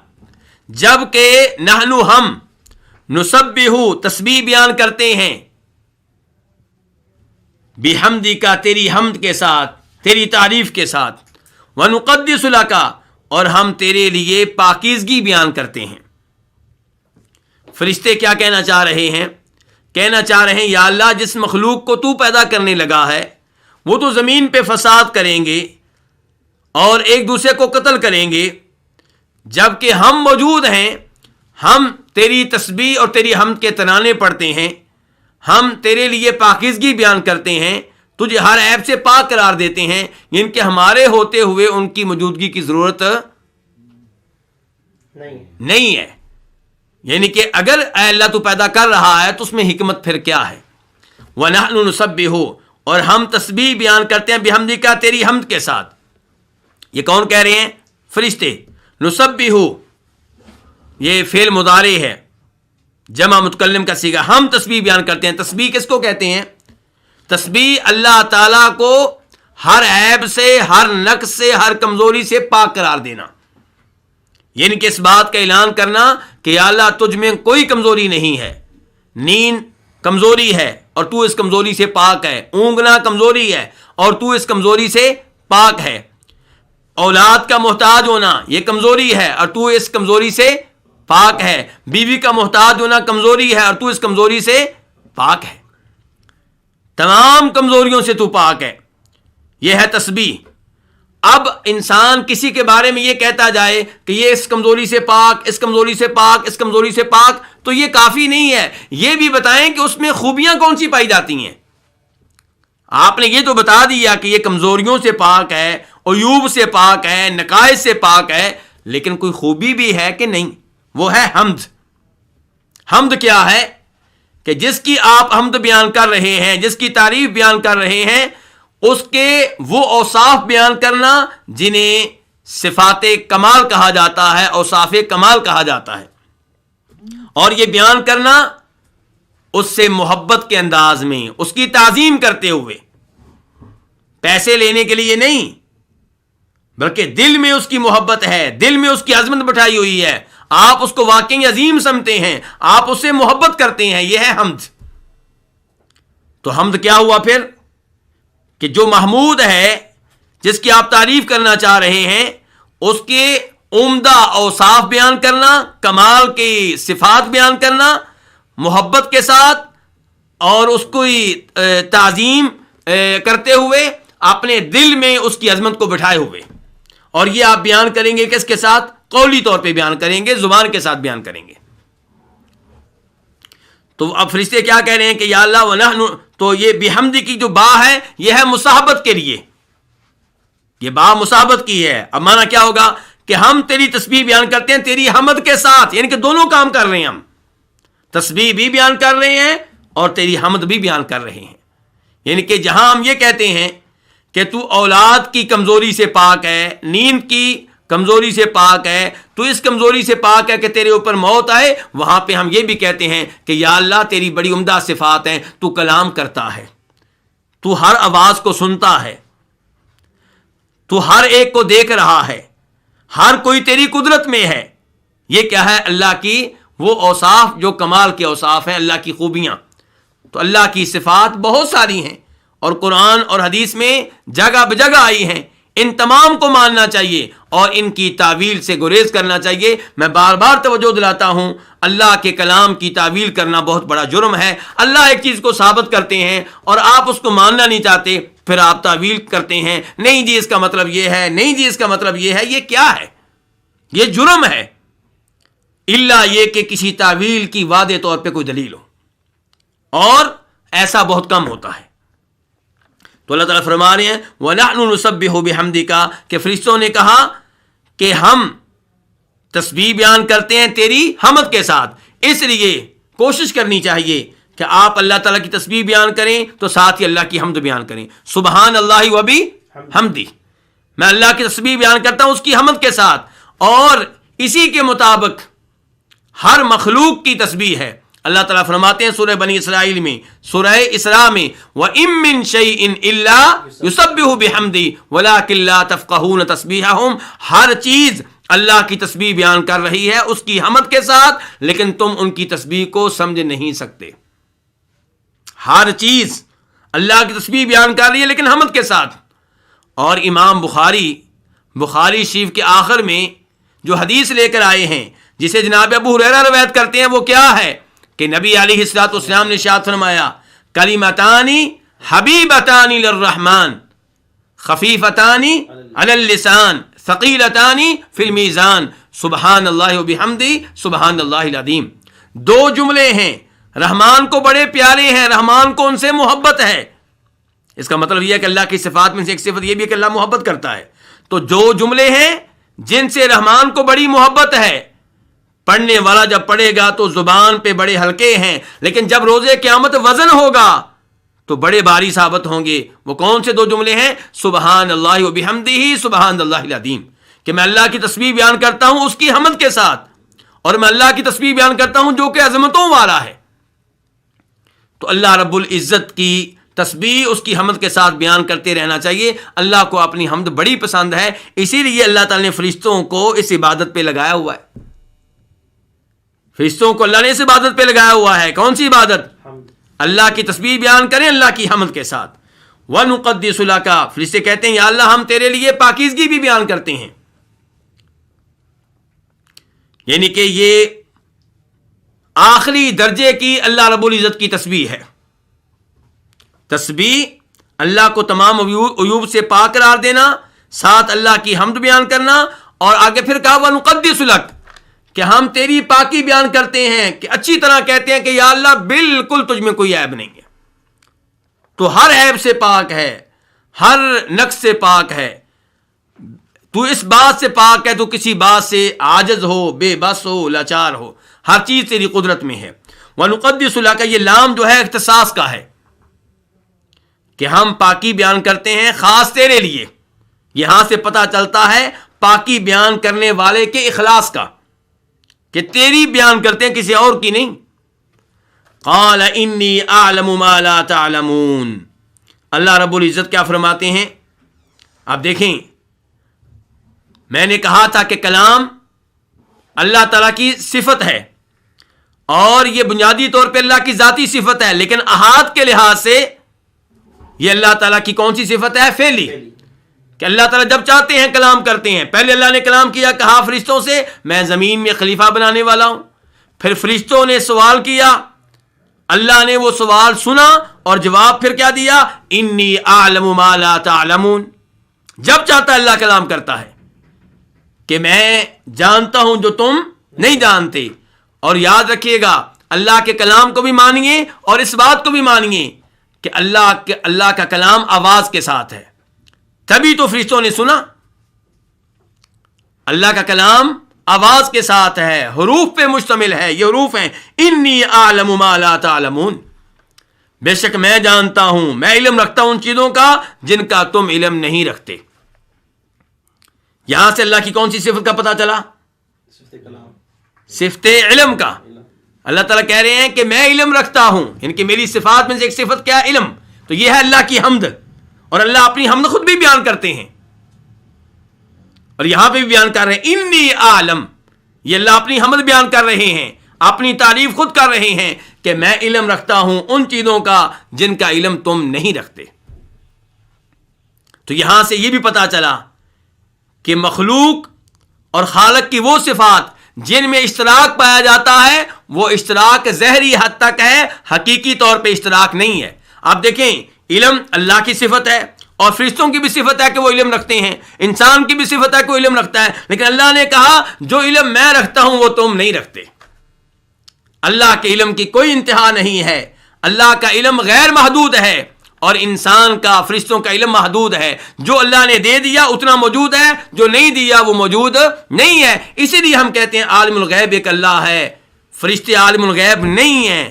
S2: جب کہ نحن ہم، نسبح تسبیح بیان کرتے ہیں، بحمدک تیری حمد کے ساتھ، تیری تعریف کے ساتھ، ونقدس لک اور ہم تیرے لیے پاکیزگی بیان کرتے ہیں۔ فرشتے کیا کہنا چاہ رہے ہیں؟ کہنا چاہ رہے ہیں یا اللہ جس مخلوق کو تو پیدا کرنے لگا ہے وہ تو زمین پہ فساد کریں گے اور ایک دوسرے کو قتل کریں گے، جبکہ ہم موجود ہیں، ہم تیری تسبیح اور تیری حمد کے ترانے پڑھتے ہیں، ہم تیرے لیے پاکیزگی بیان کرتے ہیں، تجھے ہر عیب سے پاک قرار دیتے ہیں، یعنی کہ ہمارے ہوتے ہوئے ان کی موجودگی کی ضرورت نہیں ہے۔ یعنی کہ اگر اے اللہ تو پیدا کر رہا ہے تو اس میں حکمت پھر کیا ہے؟ وَنَحْنُ نُسَبِّحُ، اور ہم تسبیح بیان کرتے ہیں بحمدک تیری حمد کے ساتھ۔ یہ کون کہہ رہے ہیں؟ فرشتے۔ نسبح یہ فعل مضارع ہے، جمع متکلم کا صیغہ، ہم تسبیح بیان کرتے ہیں۔ تسبیح کس کو کہتے ہیں؟ تسبیح اللہ تعالیٰ کو ہر عیب سے، ہر نقص سے، ہر کمزوری سے پاک قرار دینا، یعنی کہ اس بات کا اعلان کرنا کہ یا اللہ تجھ میں کوئی کمزوری نہیں ہے، نیند کمزوری ہے اور تو اس کمزوری سے پاک ہے، اونگنا کمزوری ہے اور تو اس کمزوری سے پاک ہے، اولاد کا محتاج ہونا یہ کمزوری ہے اور تو اس کمزوری سے پاک ہے، بیوی کا محتاج ہونا کمزوری ہے اور تو اس کمزوری سے پاک ہے، تمام کمزوریوں سے تو پاک ہے۔ یہ ہے تسبیح۔ اب انسان کسی کے بارے میں یہ کہتا جائے کہ یہ اس کمزوری سے پاک، اس کمزوری سے پاک، اس کمزوری سے پاک، تو یہ کافی نہیں ہے، یہ بھی بتائیں کہ اس میں خوبیاں کون سی پائی جاتی ہیں۔ آپ نے یہ تو بتا دیا کہ یہ کمزوریوں سے پاک ہے، عیوب سے پاک ہے، نقائص سے پاک ہے، لیکن کوئی خوبی بھی ہے کہ نہیں؟ وہ ہے حمد۔ حمد کیا ہے؟ کہ جس کی آپ حمد بیان کر رہے ہیں، جس کی تعریف بیان کر رہے ہیں، اس کے وہ اوصاف بیان کرنا جنہیں صفات کمال کہا جاتا ہے، اوصاف کمال کہا جاتا ہے، اور یہ بیان کرنا اس سے محبت کے انداز میں، اس کی تعظیم کرتے ہوئے، پیسے لینے کے لیے نہیں، بلکہ دل میں اس کی محبت ہے، دل میں اس کی عظمت بٹھائی ہوئی ہے، آپ اس کو واقعی عظیم سمجھتے ہیں، آپ اس سے محبت کرتے ہیں، یہ ہے حمد۔ تو حمد کیا ہوا پھر؟ کہ جو محمود ہے، جس کی آپ تعریف کرنا چاہ رہے ہیں، اس کے عمدہ اوصاف بیان کرنا، کمال کی صفات بیان کرنا محبت کے ساتھ، اور اس کو تعظیم کرتے ہوئے اپنے دل میں اس کی عظمت کو بٹھائے ہوئے، اور یہ آپ بیان کریں گے کس کے ساتھ؟ قولی طور پہ بیان کریں گے، زبان کے ساتھ بیان کریں گے۔ تو اب فرشتے کیا کہہ رہے ہیں کہ یا اللہ ونحن، تو یہ بحمد کی جو با ہے یہ ہے مصاحبت کے لیے، یہ با مصاحبت کی ہے۔ اب مانا کیا ہوگا؟ کہ ہم تیری تسبیح بیان کرتے ہیں تیری حمد کے ساتھ، یعنی کہ دونوں کام کر رہے ہیں، ہم تسبیح بھی بیان کر رہے ہیں اور تیری حمد بھی بیان کر رہے ہیں، یعنی کہ جہاں ہم یہ کہتے ہیں کہ تو اولاد کی کمزوری سے پاک ہے، نیند کی کمزوری سے پاک ہے، تو اس کمزوری سے پاک ہے کہ تیرے اوپر موت آئے، وہاں پہ ہم یہ بھی کہتے ہیں کہ یا اللہ تیری بڑی عمدہ صفات ہیں، تو کلام کرتا ہے، تو ہر آواز کو سنتا ہے، تو ہر ایک کو دیکھ رہا ہے، ہر کوئی تیری قدرت میں ہے. یہ کیا ہے؟ اللہ کی وہ اوصاف جو کمال کے اوصاف ہیں، اللہ کی خوبیاں. تو اللہ کی صفات بہت ساری ہیں اور قرآن اور حدیث میں جگہ بجگہ آئی ہیں. ان تمام کو ماننا چاہیے اور ان کی تعویل سے گریز کرنا چاہیے. میں بار بار توجہ دلاتا ہوں، اللہ کے کلام کی تعویل کرنا بہت بڑا جرم ہے. اللہ ایک چیز کو ثابت کرتے ہیں اور آپ اس کو ماننا نہیں چاہتے، پھر آپ تعویل کرتے ہیں، نہیں جی اس کا مطلب یہ ہے، نہیں جی اس کا مطلب یہ ہے. یہ کیا ہے؟ یہ جرم ہے، الا یہ کہ کسی تعویل کی واضح طور پہ کوئی دلیل ہو، اور ایسا بہت کم ہوتا ہے. تو اللہ تعالیٰ فرما رہے ہیں وَنَحْنُ نُسَبِّحُ بِحَمْدِكَ، کہ فرشتوں نے کہا کہ ہم تسبیح بیان کرتے ہیں تیری حمد کے ساتھ. اس لیے کوشش کرنی چاہیے کہ آپ اللہ تعالیٰ کی تسبیح بیان کریں تو ساتھ ہی اللہ کی حمد بیان کریں. سبحان اللہ و بحمدہ، میں اللہ کی تسبیح بیان کرتا ہوں اس کی حمد کے ساتھ، اور اسی کے مطابق ہر مخلوق کی تسبیح ہے. اللہ تعالیٰ فرماتے ہیں سورہ بنی اسرائیل میں، سورہ اسراء میں، وَإِن مِّن شَيْءٍ إِلَّا يُسَبِّحُ بِحَمْدِهِ وَلَٰكِن لَّا تَفْقَهُونَ تَسْبِيحَهُمْ. ہر چیز اللہ کی تسبیح بیان کر رہی ہے اس کی حمد کے ساتھ، لیکن تم ان کی تسبیح کو سمجھ نہیں سکتے. ہر چیز اللہ کی تسبیح بیان کر رہی ہے لیکن حمد کے ساتھ. اور امام بخاری شریف کے آخر میں جو حدیث لے کر آئے ہیں، جسے جناب ابو ہریرہ روایت کرتے ہیں، وہ کیا ہے کہ نبی علیہ الصلوۃ والسلام نے ارشاد فرمایا کلمتان حبیبتان للرحمن خفیفتان علی اللسان ثقیلتان فی المیزان سبحان اللہ وبحمدہ سبحان اللہ العظیم. دو جملے ہیں، رحمان کو بڑے پیارے ہیں، رحمان کو ان سے محبت ہے. اس کا مطلب یہ ہے کہ اللہ کی صفات میں سے ایک صفت یہ بھی ہے کہ اللہ محبت کرتا ہے. تو جو جملے ہیں جن سے رحمان کو بڑی محبت ہے، پڑھنے والا جب پڑھے گا تو زبان پہ بڑے ہلکے ہیں، لیکن جب روزے قیامت وزن ہوگا تو بڑے بھاری ثابت ہوں گے. وہ کون سے دو جملے ہیں؟ سبحان اللہ و بحمدہ سبحان اللہ العظیم، کہ میں اللہ کی تسبیح بیان کرتا ہوں اس کی حمد کے ساتھ، اور میں اللہ کی تسبیح بیان کرتا ہوں جو کہ عظمتوں والا ہے. تو اللہ رب العزت کی تسبیح اس کی حمد کے ساتھ بیان کرتے رہنا چاہیے. اللہ کو اپنی حمد بڑی پسند ہے، اسی لیے اللہ تعالیٰ نے فرشتوں کو اس عبادت پہ لگایا ہوا ہے. فرشتوں کو اللہ نے اس عبادت پہ لگایا ہوا ہے. کون سی عبادت؟ اللہ کی تسبیح بیان کریں اللہ کی حمد کے ساتھ. وَنُقَدِّسُ لَكَ، فرشتے کہتے ہیں یا اللہ ہم تیرے لیے پاکیزگی بھی بیان کرتے ہیں. یعنی کہ یہ آخری درجے کی اللہ رب العزت کی تسبیح ہے. تسبیح اللہ کو تمام عیوب سے پاک قرار دینا، ساتھ اللہ کی حمد بیان کرنا، اور آگے پھر کہا وَنُقَدِّسُ لَكَ، کہ ہم تیری پاکی بیان کرتے ہیں، کہ اچھی طرح کہتے ہیں کہ یا اللہ بالکل تجھ میں کوئی عیب نہیں ہے، تو ہر عیب سے پاک ہے، ہر نقص سے پاک ہے، تو اس بات سے پاک ہے، تو کسی بات سے عاجز ہو، بے بس ہو، لاچار ہو، ہر چیز تیری قدرت میں ہے. وَنُقَدِّسُ لَكَ، یہ لام جو ہے اختصاص کا ہے کہ ہم پاکی بیان کرتے ہیں خاص تیرے لیے. یہاں سے پتہ چلتا ہے پاکی بیان کرنے والے کے اخلاص کا، کہ تیری بیان کرتے ہیں کسی اور کی نہیں. قال انی اعلم ما لا تعلمون، اللہ رب العزت کیا فرماتے ہیں؟ آپ دیکھیں، میں نے کہا تھا کہ کلام اللہ تعالیٰ کی صفت ہے، اور یہ بنیادی طور پہ اللہ کی ذاتی صفت ہے، لیکن احاد کے لحاظ سے یہ اللہ تعالیٰ کی کون سی صفت ہے؟ فعلی، کہ اللہ تعالیٰ جب چاہتے ہیں کلام کرتے ہیں. پہلے اللہ نے کلام کیا، کہا فرشتوں سے میں زمین میں خلیفہ بنانے والا ہوں. پھر فرشتوں نے سوال کیا، اللہ نے وہ سوال سنا اور جواب پھر کیا دیا؟ انی اعلم ما لا تعلمون. جب چاہتا ہے اللہ کلام کرتا ہے کہ میں جانتا ہوں جو تم نہیں جانتے. اور یاد رکھیے گا اللہ کے کلام کو بھی مانیے اور اس بات کو بھی مانیے کہ اللہ کا کلام آواز کے ساتھ ہے، تبھی تو فرشتوں نے سنا. اللہ کا کلام آواز کے ساتھ ہے، حروف پہ مشتمل ہے. یہ حروف ہیں انی اعلم ما لا تعلمون. بے شک میں جانتا ہوں، میں علم رکھتا ہوں ان چیزوں کا جن کا تم علم نہیں رکھتے. یہاں سے اللہ کی کون سی صفت کا پتہ چلا؟ صفت علم کا. اللہ تعالیٰ کہہ رہے ہیں کہ میں علم رکھتا ہوں، یعنی کہ میری صفات میں سے ایک صفت کیا ہے؟ علم. تو یہ ہے اللہ کی حمد، اور اللہ اپنی حمد خود بھی بیان کرتے ہیں، اور یہاں پہ بھی بیان کر رہے ہیں انی عالم. یہ اللہ اپنی حمد بیان کر رہے ہیں، اپنی تعریف خود کر رہے ہیں کہ میں علم رکھتا ہوں ان چیزوں کا جن کا علم تم نہیں رکھتے. تو یہاں سے یہ بھی پتا چلا کہ مخلوق اور خالق کی وہ صفات جن میں اشتراک پایا جاتا ہے وہ اشتراک ظاہری حد تک ہے، حقیقی طور پہ اشتراک نہیں ہے. آپ دیکھیں علم اللہ کی صفت ہے، اور فرشتوں کی بھی صفت ہے کہ وہ علم رکھتے ہیں، انسان کی بھی صفت ہے کہ وہ علم رکھتا ہے، لیکن اللہ نے کہا جو علم میں رکھتا ہوں وہ تم نہیں رکھتے. اللہ کے علم کی کوئی انتہا نہیں ہے، اللہ کا علم غیر محدود ہے، اور انسان کا، فرشتوں کا علم محدود ہے. جو اللہ نے دے دیا اتنا موجود ہے، جو نہیں دیا وہ موجود نہیں ہے. اسی لیے ہم کہتے ہیں عالم الغیب ایک اللہ ہے. فرشتے عالم الغیب نہیں ہیں،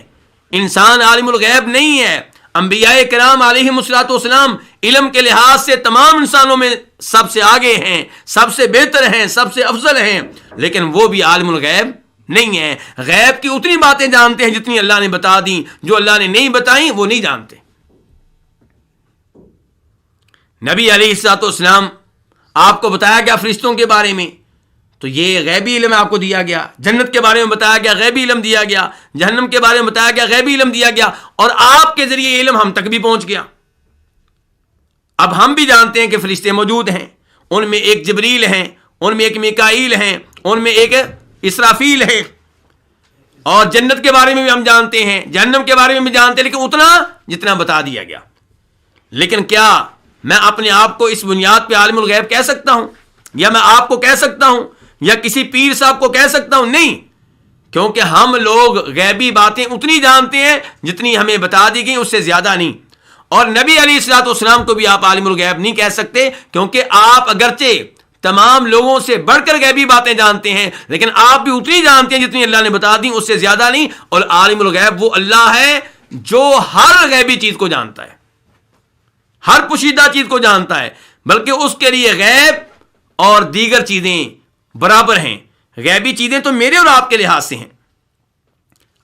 S2: انسان عالم الغیب نہیں ہے. انبیاء کرام علیہم الصلوۃ والسلام علم کے لحاظ سے تمام انسانوں میں سب سے آگے ہیں، سب سے بہتر ہیں، سب سے افضل ہیں، لیکن وہ بھی عالم الغیب نہیں ہیں. غیب کی اتنی باتیں جانتے ہیں جتنی اللہ نے بتا دیں، جو اللہ نے نہیں بتائیں وہ نہیں جانتے. نبی علیہ الصلوۃ والسلام آپ کو بتایا گیا فرشتوں کے بارے میں، تو یہ غیبی علم آپ کو دیا گیا. جنت کے بارے میں بتایا گیا، غیبی علم دیا گیا. جہنم کے بارے میں بتایا گیا، غیبی علم دیا گیا. اور آپ کے ذریعے علم ہم تک بھی پہنچ گیا. اب ہم بھی جانتے ہیں کہ فرشتے موجود ہیں، ان میں ایک جبریل ہیں، ان میں ایک میکائیل ہیں، ان میں ایک اسرافیل ہیں. اور جنت کے بارے میں بھی ہم جانتے ہیں، جہنم کے بارے میں بھی جانتے ہیں، لیکن اتنا جتنا بتا دیا گیا. لیکن کیا میں اپنے آپ کو اس بنیاد پہ عالم الغیب کہہ سکتا ہوں؟ یا میں آپ کو کہہ سکتا ہوں؟ یا کسی پیر صاحب کو کہہ سکتا ہوں؟ نہیں، کیونکہ ہم لوگ غیبی باتیں اتنی جانتے ہیں جتنی ہمیں بتا دی گئی، اس سے زیادہ نہیں. اور نبی علیہ الصلوۃ والسلام کو بھی آپ عالم الغیب نہیں کہہ سکتے، کیونکہ آپ اگرچہ تمام لوگوں سے بڑھ کر غیبی باتیں جانتے ہیں، لیکن آپ بھی اتنی جانتے ہیں جتنی اللہ نے بتا دی، اس سے زیادہ نہیں. اور عالم الغیب وہ اللہ ہے جو ہر غیبی چیز کو جانتا ہے، ہر پوشیدہ چیز کو جانتا ہے، بلکہ اس کے لیے غیب اور دیگر چیزیں برابر ہیں. غیبی چیزیں تو میرے اور آپ کے لحاظ سے ہیں.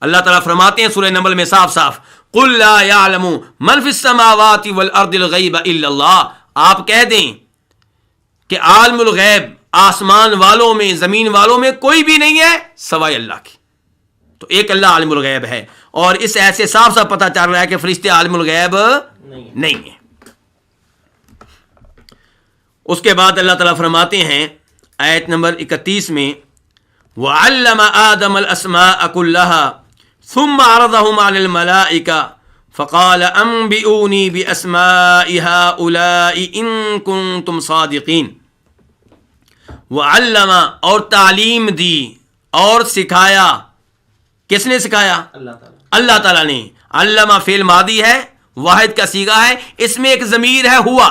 S2: اللہ تعالیٰ فرماتے ہیں سورہ نمل میں صاف صاف قُلْ لَا يَعْلَمُ مَنْ فِي السَّمَاوَاتِ وَالْأَرْضِ الْغَيْبَ إِلَّا اللَّهُ. آپ کہہ دیں کہ عالم الغیب آسمان والوں میں، زمین والوں میں کوئی بھی نہیں ہے سوائے اللہ کی. تو ایک اللہ عالم الغیب ہے، اور اس ایسے صاف صاف پتہ چل رہا ہے کہ فرشتے عالم الغیب نہیں ہیں. اس کے بعد اللہ تعالیٰ فرماتے ہیں آیت نمبر 31 میں وَعَلَّمَ آدَمَ الْأَسْمَاءَ كُلَّهَا ثُمَّ عَرَضَهُمْ عَلَى الْمَلَائِكَةِ فَقَالَ أَنْبِئُونِي بِأَسْمَاءِ هَؤُلَاءِ إِن كُنتُمْ صَادِقِينَ. وَعَلَّمَ اور تعلیم دی اور سکھایا. کس نے سکھایا؟ اللہ تعالیٰ نے. علمہ فعل ماضی ہے، واحد کا صیغہ ہے، اس میں ایک ضمیر ہے ہوا،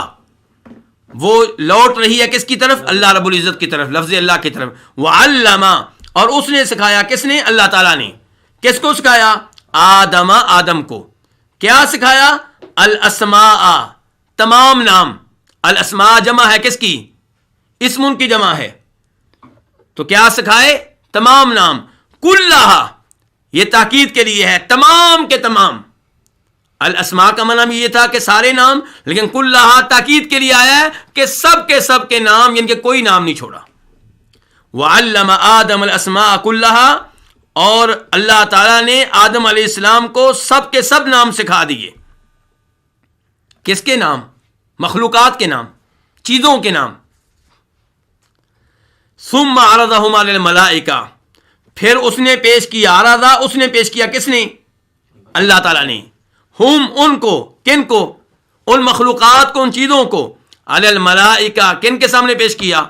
S2: وہ لوٹ رہی ہے کس کی طرف؟ اللہ رب العزت کی طرف، لفظ اللہ کی طرف. وَعَلَّمَ اور اس نے سکھایا. کس نے؟ اللہ تعالیٰ نے. کس کو سکھایا؟ آدم کو. کیا سکھایا؟ الاسماء تمام نام. الاسماء جمع ہے کس کی؟ اسم کی جمع ہے. تو کیا سکھائے؟ تمام نام. کلھا یہ تاکید کے لیے ہے، تمام کے تمام. الاسماء کا معنی یہ تھا کہ سارے نام، لیکن کلھا تاکید کے لیے آیا ہے کہ سب کے نام، یعنی کہ کوئی نام نہیں چھوڑا. وَعَلَّمَ آدَمَ الْأَسْمَاءَ كُلَّهَا اور اللہ تعالیٰ نے آدم علیہ السلام کو سب کے سب نام سکھا دیے. کس کے نام؟ مخلوقات کے نام، چیزوں کے نام. ثُمَّ عَرَضَهُمْ عَلَى الْمَلَائِكَةِ پھر اس نے پیش کیا. عرضہ اس نے پیش کیا. کس نے؟ اللہ تعالیٰ نے. ہم ان کو، کن کو؟ ان مخلوقات کو، ان چیزوں کو. علی الملائکہ کن کے سامنے پیش کیا؟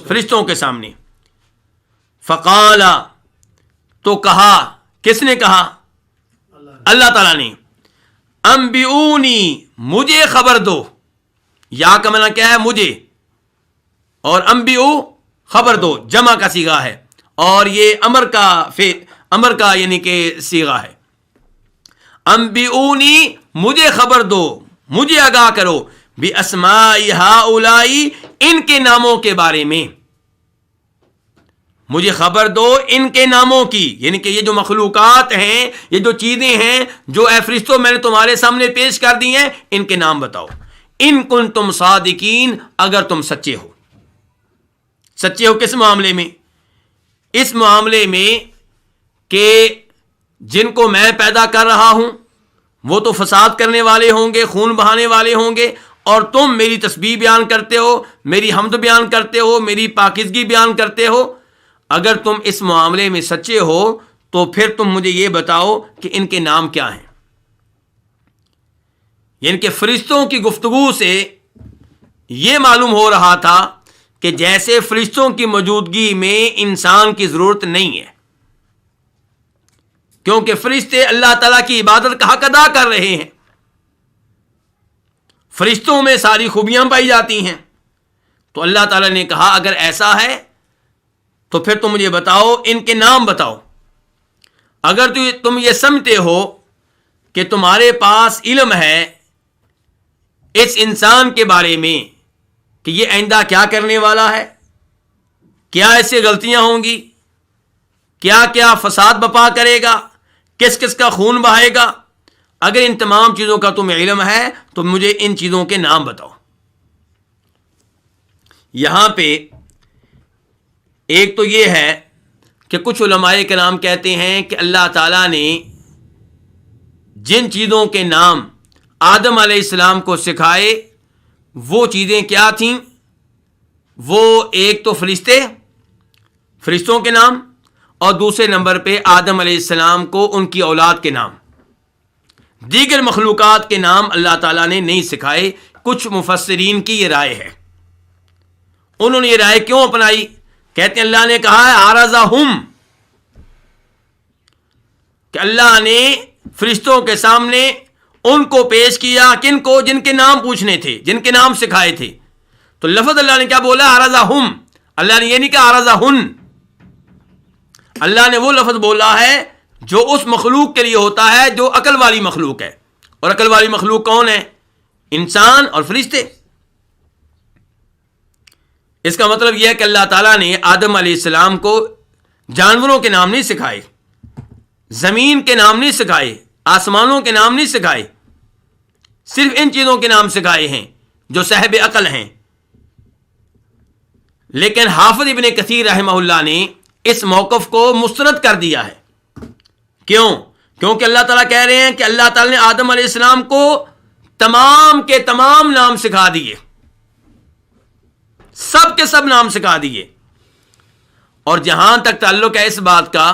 S2: فرشتوں کے سامنے. فقال تو کہا. کس نے کہا؟ اللہ تعالیٰ نے. انبئونی مجھے خبر دو. یا کا معنی کیا ہے؟ مجھے. اور انبئو خبر دو جمع کا صیغہ ہے، اور یہ امر کا یعنی کہ صیغہ ہے. انبئونی مجھے خبر دو، مجھے آگاہ کرو، باسماء ہؤلاء ان کے ناموں کے بارے میں، مجھے خبر دو ان کے ناموں کی، یعنی کہ یہ جو مخلوقات ہیں، یہ جو چیزیں ہیں جو اے فرشتوں میں نے تمہارے سامنے پیش کر دی ہیں، ان کے نام بتاؤ، ان کنتم صادقین اگر تم سچے ہو۔ سچے ہو کس معاملے میں؟ اس معاملے میں کہ جن کو میں پیدا کر رہا ہوں وہ تو فساد کرنے والے ہوں گے، خون بہانے والے ہوں گے، اور تم میری تسبیح بیان کرتے ہو، میری حمد بیان کرتے ہو، میری پاکیزگی بیان کرتے ہو۔ اگر تم اس معاملے میں سچے ہو تو پھر تم مجھے یہ بتاؤ کہ ان کے نام کیا ہیں۔ یعنی کہ فرشتوں کی گفتگو سے یہ معلوم ہو رہا تھا کہ جیسے فرشتوں کی موجودگی میں انسان کی ضرورت نہیں ہے، کیونکہ فرشتے اللہ تعالیٰ کی عبادت کا حق ادا کر رہے ہیں، فرشتوں میں ساری خوبیاں پائی جاتی ہیں۔ تو اللہ تعالیٰ نے کہا اگر ایسا ہے تو پھر تم مجھے بتاؤ، ان کے نام بتاؤ۔ اگر تم یہ سمجھتے ہو کہ تمہارے پاس علم ہے اس انسان کے بارے میں کہ یہ آئندہ کیا کرنے والا ہے، کیا ایسے غلطیاں ہوں گی، کیا کیا فساد بپا کرے گا، کس کس کا خون بہائے گا، اگر ان تمام چیزوں کا تمہیں علم ہے تو مجھے ان چیزوں کے نام بتاؤ۔ یہاں پہ ایک تو یہ ہے کہ کچھ علماء کرام کہتے ہیں کہ اللہ تعالیٰ نے جن چیزوں کے نام آدم علیہ السلام کو سکھائے وہ چیزیں کیا تھیں؟ وہ ایک تو فرشتوں کے نام، اور دوسرے نمبر پہ آدم علیہ السلام کو ان کی اولاد کے نام۔ دیگر مخلوقات کے نام اللہ تعالیٰ نے نہیں سکھائے۔ کچھ مفسرین کی یہ رائے ہے۔ انہوں نے یہ رائے کیوں اپنائی؟ کہتے ہیں اللہ نے کہا ہے عرضہم، کہ اللہ نے فرشتوں کے سامنے ان کو پیش کیا، کن کو؟ جن کے نام پوچھنے تھے، جن کے نام سکھائے تھے۔ تو لفظ اللہ نے کیا بولا؟ عرضہم۔ اللہ نے یہ نہیں کہا عرضہن، اللہ نے وہ لفظ بولا ہے جو اس مخلوق کے لیے ہوتا ہے جو عقل والی مخلوق ہے، اور عقل والی مخلوق کون ہے؟ انسان اور فرشتے۔ اس کا مطلب یہ ہے کہ اللہ تعالیٰ نے آدم علیہ السلام کو جانوروں کے نام نہیں سکھائے، زمین کے نام نہیں سکھائے، آسمانوں کے نام نہیں سکھائے، صرف ان چیزوں کے نام سکھائے ہیں جو صاحب عقل ہیں۔ لیکن حافظ ابن کثیر رحمہ اللہ نے اس موقف کو مسترد کر دیا ہے۔ کیوں؟ کیونکہ اللہ تعالیٰ کہہ رہے ہیں کہ اللہ تعالیٰ نے آدم علیہ السلام کو تمام کے تمام نام سکھا دیے، سب کے سب نام سکھا دیے۔ اور جہاں تک تعلق ہے اس بات کا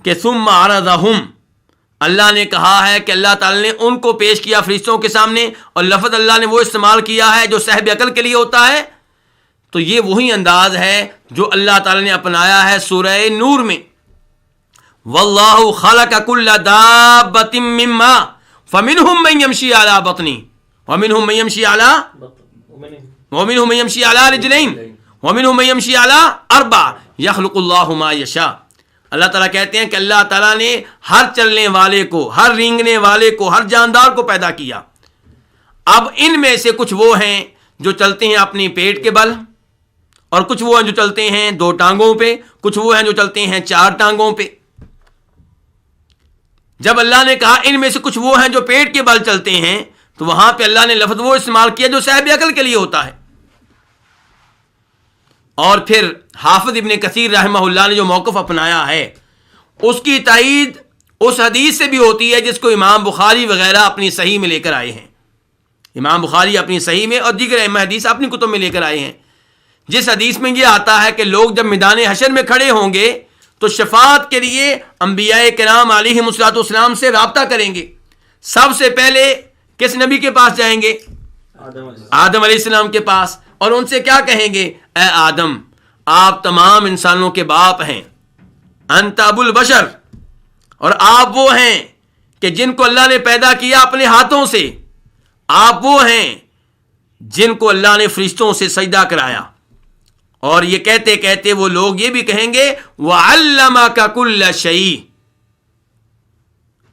S2: کہ ثم عرضہم، اللہ نے کہا ہے کہ اللہ تعالیٰ نے ان کو پیش کیا فرشتوں کے سامنے، اور لفظ اللہ نے وہ استعمال کیا ہے جو صاحب عقل کے لیے ہوتا ہے، تو یہ وہی انداز ہے جو اللہ تعالیٰ نے اپنایا ہے سورہ نور میں، واللہ خلق کل دابۃ من ماء فمنہم من یمشی علی بطنہ ومنہم من یمشی علی ومنہم من یمشی علی رجلین ومنہم من یمشی علی اربع یخلق اللہ ما یشاء۔ اللہ تعالیٰ کہتے ہیں کہ اللہ تعالیٰ نے ہر چلنے والے کو، ہر رینگنے والے کو، ہر جاندار کو پیدا کیا۔ اب ان میں سے کچھ وہ ہیں جو چلتے ہیں اپنی پیٹ کے بل، اور کچھ وہ ہیں جو چلتے ہیں 2 ٹانگوں پہ، کچھ وہ ہیں جو چلتے ہیں 4 ٹانگوں پہ۔ جب اللہ نے کہا ان میں سے کچھ وہ ہیں جو پیٹ کے بل چلتے ہیں، تو وہاں پہ اللہ نے لفظ وہ استعمال کیا جو صاحب عقل کے لیے ہوتا ہے۔ اور پھر حافظ ابن کثیر رحمہ اللہ نے جو موقف اپنایا ہے اس کی تائید اس حدیث سے بھی ہوتی ہے جس کو امام بخاری وغیرہ اپنی صحیح میں لے کر آئے ہیں۔ امام بخاری اپنی صحیح میں اور دیگر ائمہ حدیث اپنی کتب میں لے کر آئے ہیں، جس حدیث میں یہ آتا ہے کہ لوگ جب میدان حشر میں کھڑے ہوں گے تو شفاعت کے لیے انبیاء کرام علیہم الصلوۃ والسلام سے رابطہ کریں گے۔ سب سے پہلے کس نبی کے پاس جائیں گے؟ آدم علیہ السلام کے پاس، اور ان سے کیا کہیں گے؟ اے آدم، آپ تمام انسانوں کے باپ ہیں، انت ابو البشر، اور آپ وہ ہیں کہ جن کو اللہ نے پیدا کیا اپنے ہاتھوں سے، آپ وہ ہیں جن کو اللہ نے فرشتوں سے سجدہ کرایا۔ اور یہ کہتے کہتے وہ لوگ یہ بھی کہیں گے وَعَلَّمَكَ كُلَّ شَيْءٍ،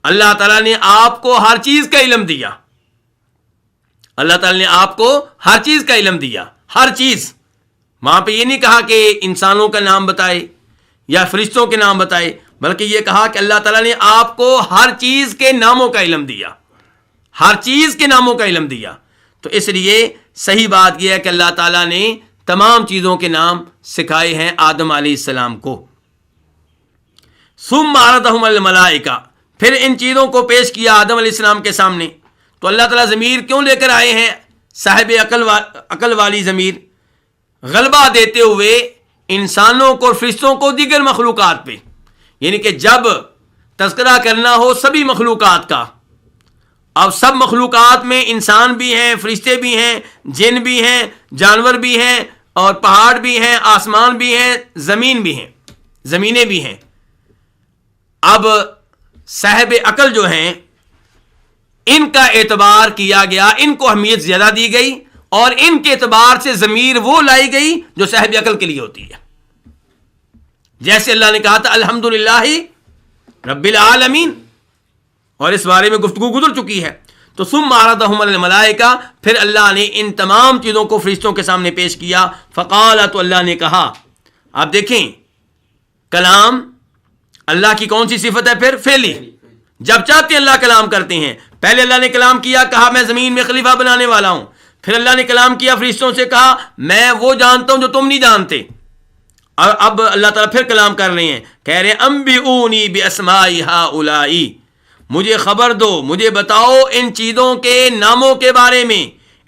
S2: اللہ تعالیٰ نے آپ کو ہر چیز کا علم دیا. اللہ تعالیٰ نے آپ کو ہر چیز کا علم دیا, ہر چیز. وہاں پہ یہ نہیں کہا کہ انسانوں کا نام بتائے یا فرشتوں کے نام بتائے, بلکہ یہ کہا کہ اللہ تعالیٰ نے آپ کو ہر چیز کے ناموں کا علم دیا, ہر چیز کے ناموں کا علم دیا. تو اس لیے صحیح بات یہ ہے کہ اللہ تعالیٰ نے تمام چیزوں کے نام سکھائے ہیں آدم علیہ السلام کو. ثم عرضهم الملائکہ, پھر ان چیزوں کو پیش کیا آدم علیہ السلام کے سامنے. تو اللہ تعالیٰ ضمیر کیوں لے کر آئے ہیں, صاحب عقل والی ضمیر, غلبہ دیتے ہوئے انسانوں کو اور فرشتوں کو دیگر مخلوقات پہ. یعنی کہ جب تذکرہ کرنا ہو سبھی مخلوقات کا, اب سب مخلوقات میں انسان بھی ہیں, فرشتے بھی ہیں, جن بھی ہیں, جانور بھی ہیں, اور پہاڑ بھی ہیں, آسمان بھی ہیں, زمین بھی ہیں, زمینیں بھی ہیں. اب صاحب عقل جو ہیں ان کا اعتبار کیا گیا, ان کو اہمیت زیادہ دی گئی, اور ان کے اعتبار سے ضمیر وہ لائی گئی جو صاحب عقل کے لیے ہوتی ہے. جیسے اللہ نے کہا تھا الحمدللہ رب العالمین, اور اس بارے میں گفتگو گزر چکی ہے. تو ثم عرضهم الملائکہ, پھر اللہ نے ان تمام چیزوں کو فرشتوں کے سامنے پیش کیا. فقال, تو اللہ نے کہا. آپ دیکھیں کلام اللہ کی کون سی صفت ہے, پھر فعلی. جب چاہتے ہیں اللہ کلام کرتے ہیں. پہلے اللہ نے کلام کیا, کہا میں زمین میں خلیفہ بنانے والا ہوں. پھر اللہ نے کلام کیا فرشتوں سے, کہا میں وہ جانتا ہوں جو تم نہیں جانتے. اور اب اللہ تعالیٰ پھر کلام کر رہے ہیں, کہہ رہے ہیں انبئونی باسماء ہؤلاء, مجھے خبر دو, مجھے بتاؤ ان چیزوں کے ناموں کے بارے میں,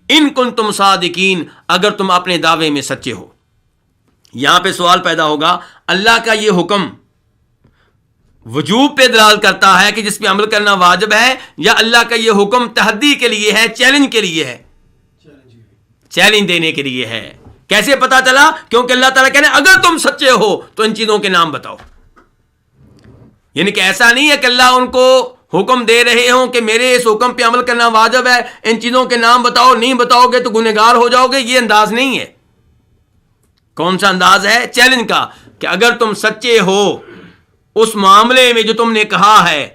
S2: ان کنتم صادقین, اگر تم اپنے دعوے میں سچے ہو. یہاں پہ سوال پیدا ہوگا, اللہ کا یہ حکم وجوب پہ دلالت کرتا ہے کہ جس پہ عمل کرنا واجب ہے, یا اللہ کا یہ حکم تحدی کے لیے ہے, چیلنج کے لیے ہے, چیلنج دینے کے لیے ہے؟ کیسے پتا چلا؟ کیونکہ اللہ تعالیٰ کہنے اگر تم سچے ہو تو ان چیزوں کے نام بتاؤ. یعنی کہ ایسا نہیں ہے کہ اللہ ان کو حکم دے رہے ہوں کہ میرے اس حکم پہ عمل کرنا واجب ہے, ان چیزوں کے نام بتاؤ, نہیں بتاؤ گے تو گنہگار ہو جاؤ گے. یہ انداز نہیں ہے. کون سا انداز ہے؟ چیلنج کا, کہ اگر تم سچے ہو اس معاملے میں جو تم نے کہا ہے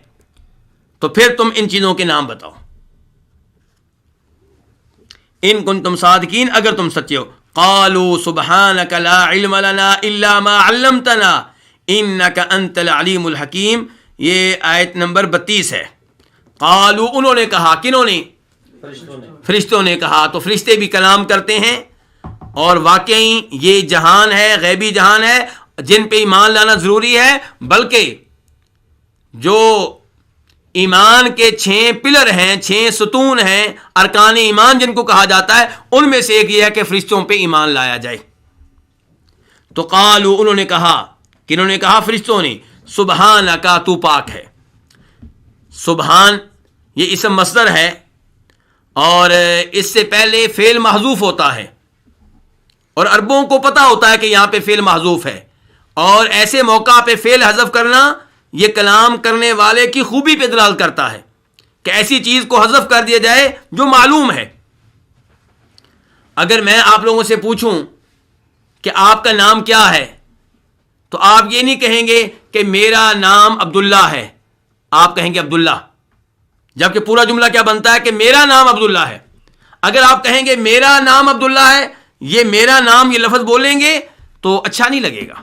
S2: تو پھر تم ان چیزوں کے نام بتاؤ. ان کنتم صادقین, اگر تم سچے ہو. قالوا سبحانك لا علم لنا الا ما علمتنا انك انت العلیم الحکیم. یہ آیت نمبر 32 ہے. قالوا, انہوں نے کہا, کنہوں نے؟ فرشتوں نے کہا. تو فرشتے بھی کلام کرتے ہیں, اور واقعی یہ جہان ہے, غیبی جہان ہے, جن پہ ایمان لانا ضروری ہے. بلکہ جو ایمان کے 6 پلر ہیں, 6 ستون ہیں, ارکان ایمان جن کو کہا جاتا ہے, ان میں سے ایک یہ ہے کہ فرشتوں پہ ایمان لایا جائے. تو قالوا, انہوں نے کہا, کنہوں نے کہا؟ فرشتوں نے. سبحانک, تو پاک ہے. سبحان یہ اسم مصدر ہے, اور اس سے پہلے فعل محذوف ہوتا ہے, اور عربوں کو پتا ہوتا ہے کہ یہاں پہ فعل محذوف ہے, اور ایسے موقع پہ فعل حذف کرنا یہ کلام کرنے والے کی خوبی پہ دلالت کرتا ہے کہ ایسی چیز کو حذف کر دیا جائے جو معلوم ہے. اگر میں آپ لوگوں سے پوچھوں کہ آپ کا نام کیا ہے, تو آپ یہ نہیں کہیں گے کہ میرا نام عبداللہ ہے, آپ کہیں گے عبداللہ, جبکہ پورا جملہ کیا بنتا ہے کہ میرا نام عبداللہ ہے. اگر آپ کہیں گے میرا نام عبداللہ ہے, یہ میرا نام, یہ لفظ بولیں گے تو اچھا نہیں لگے گا,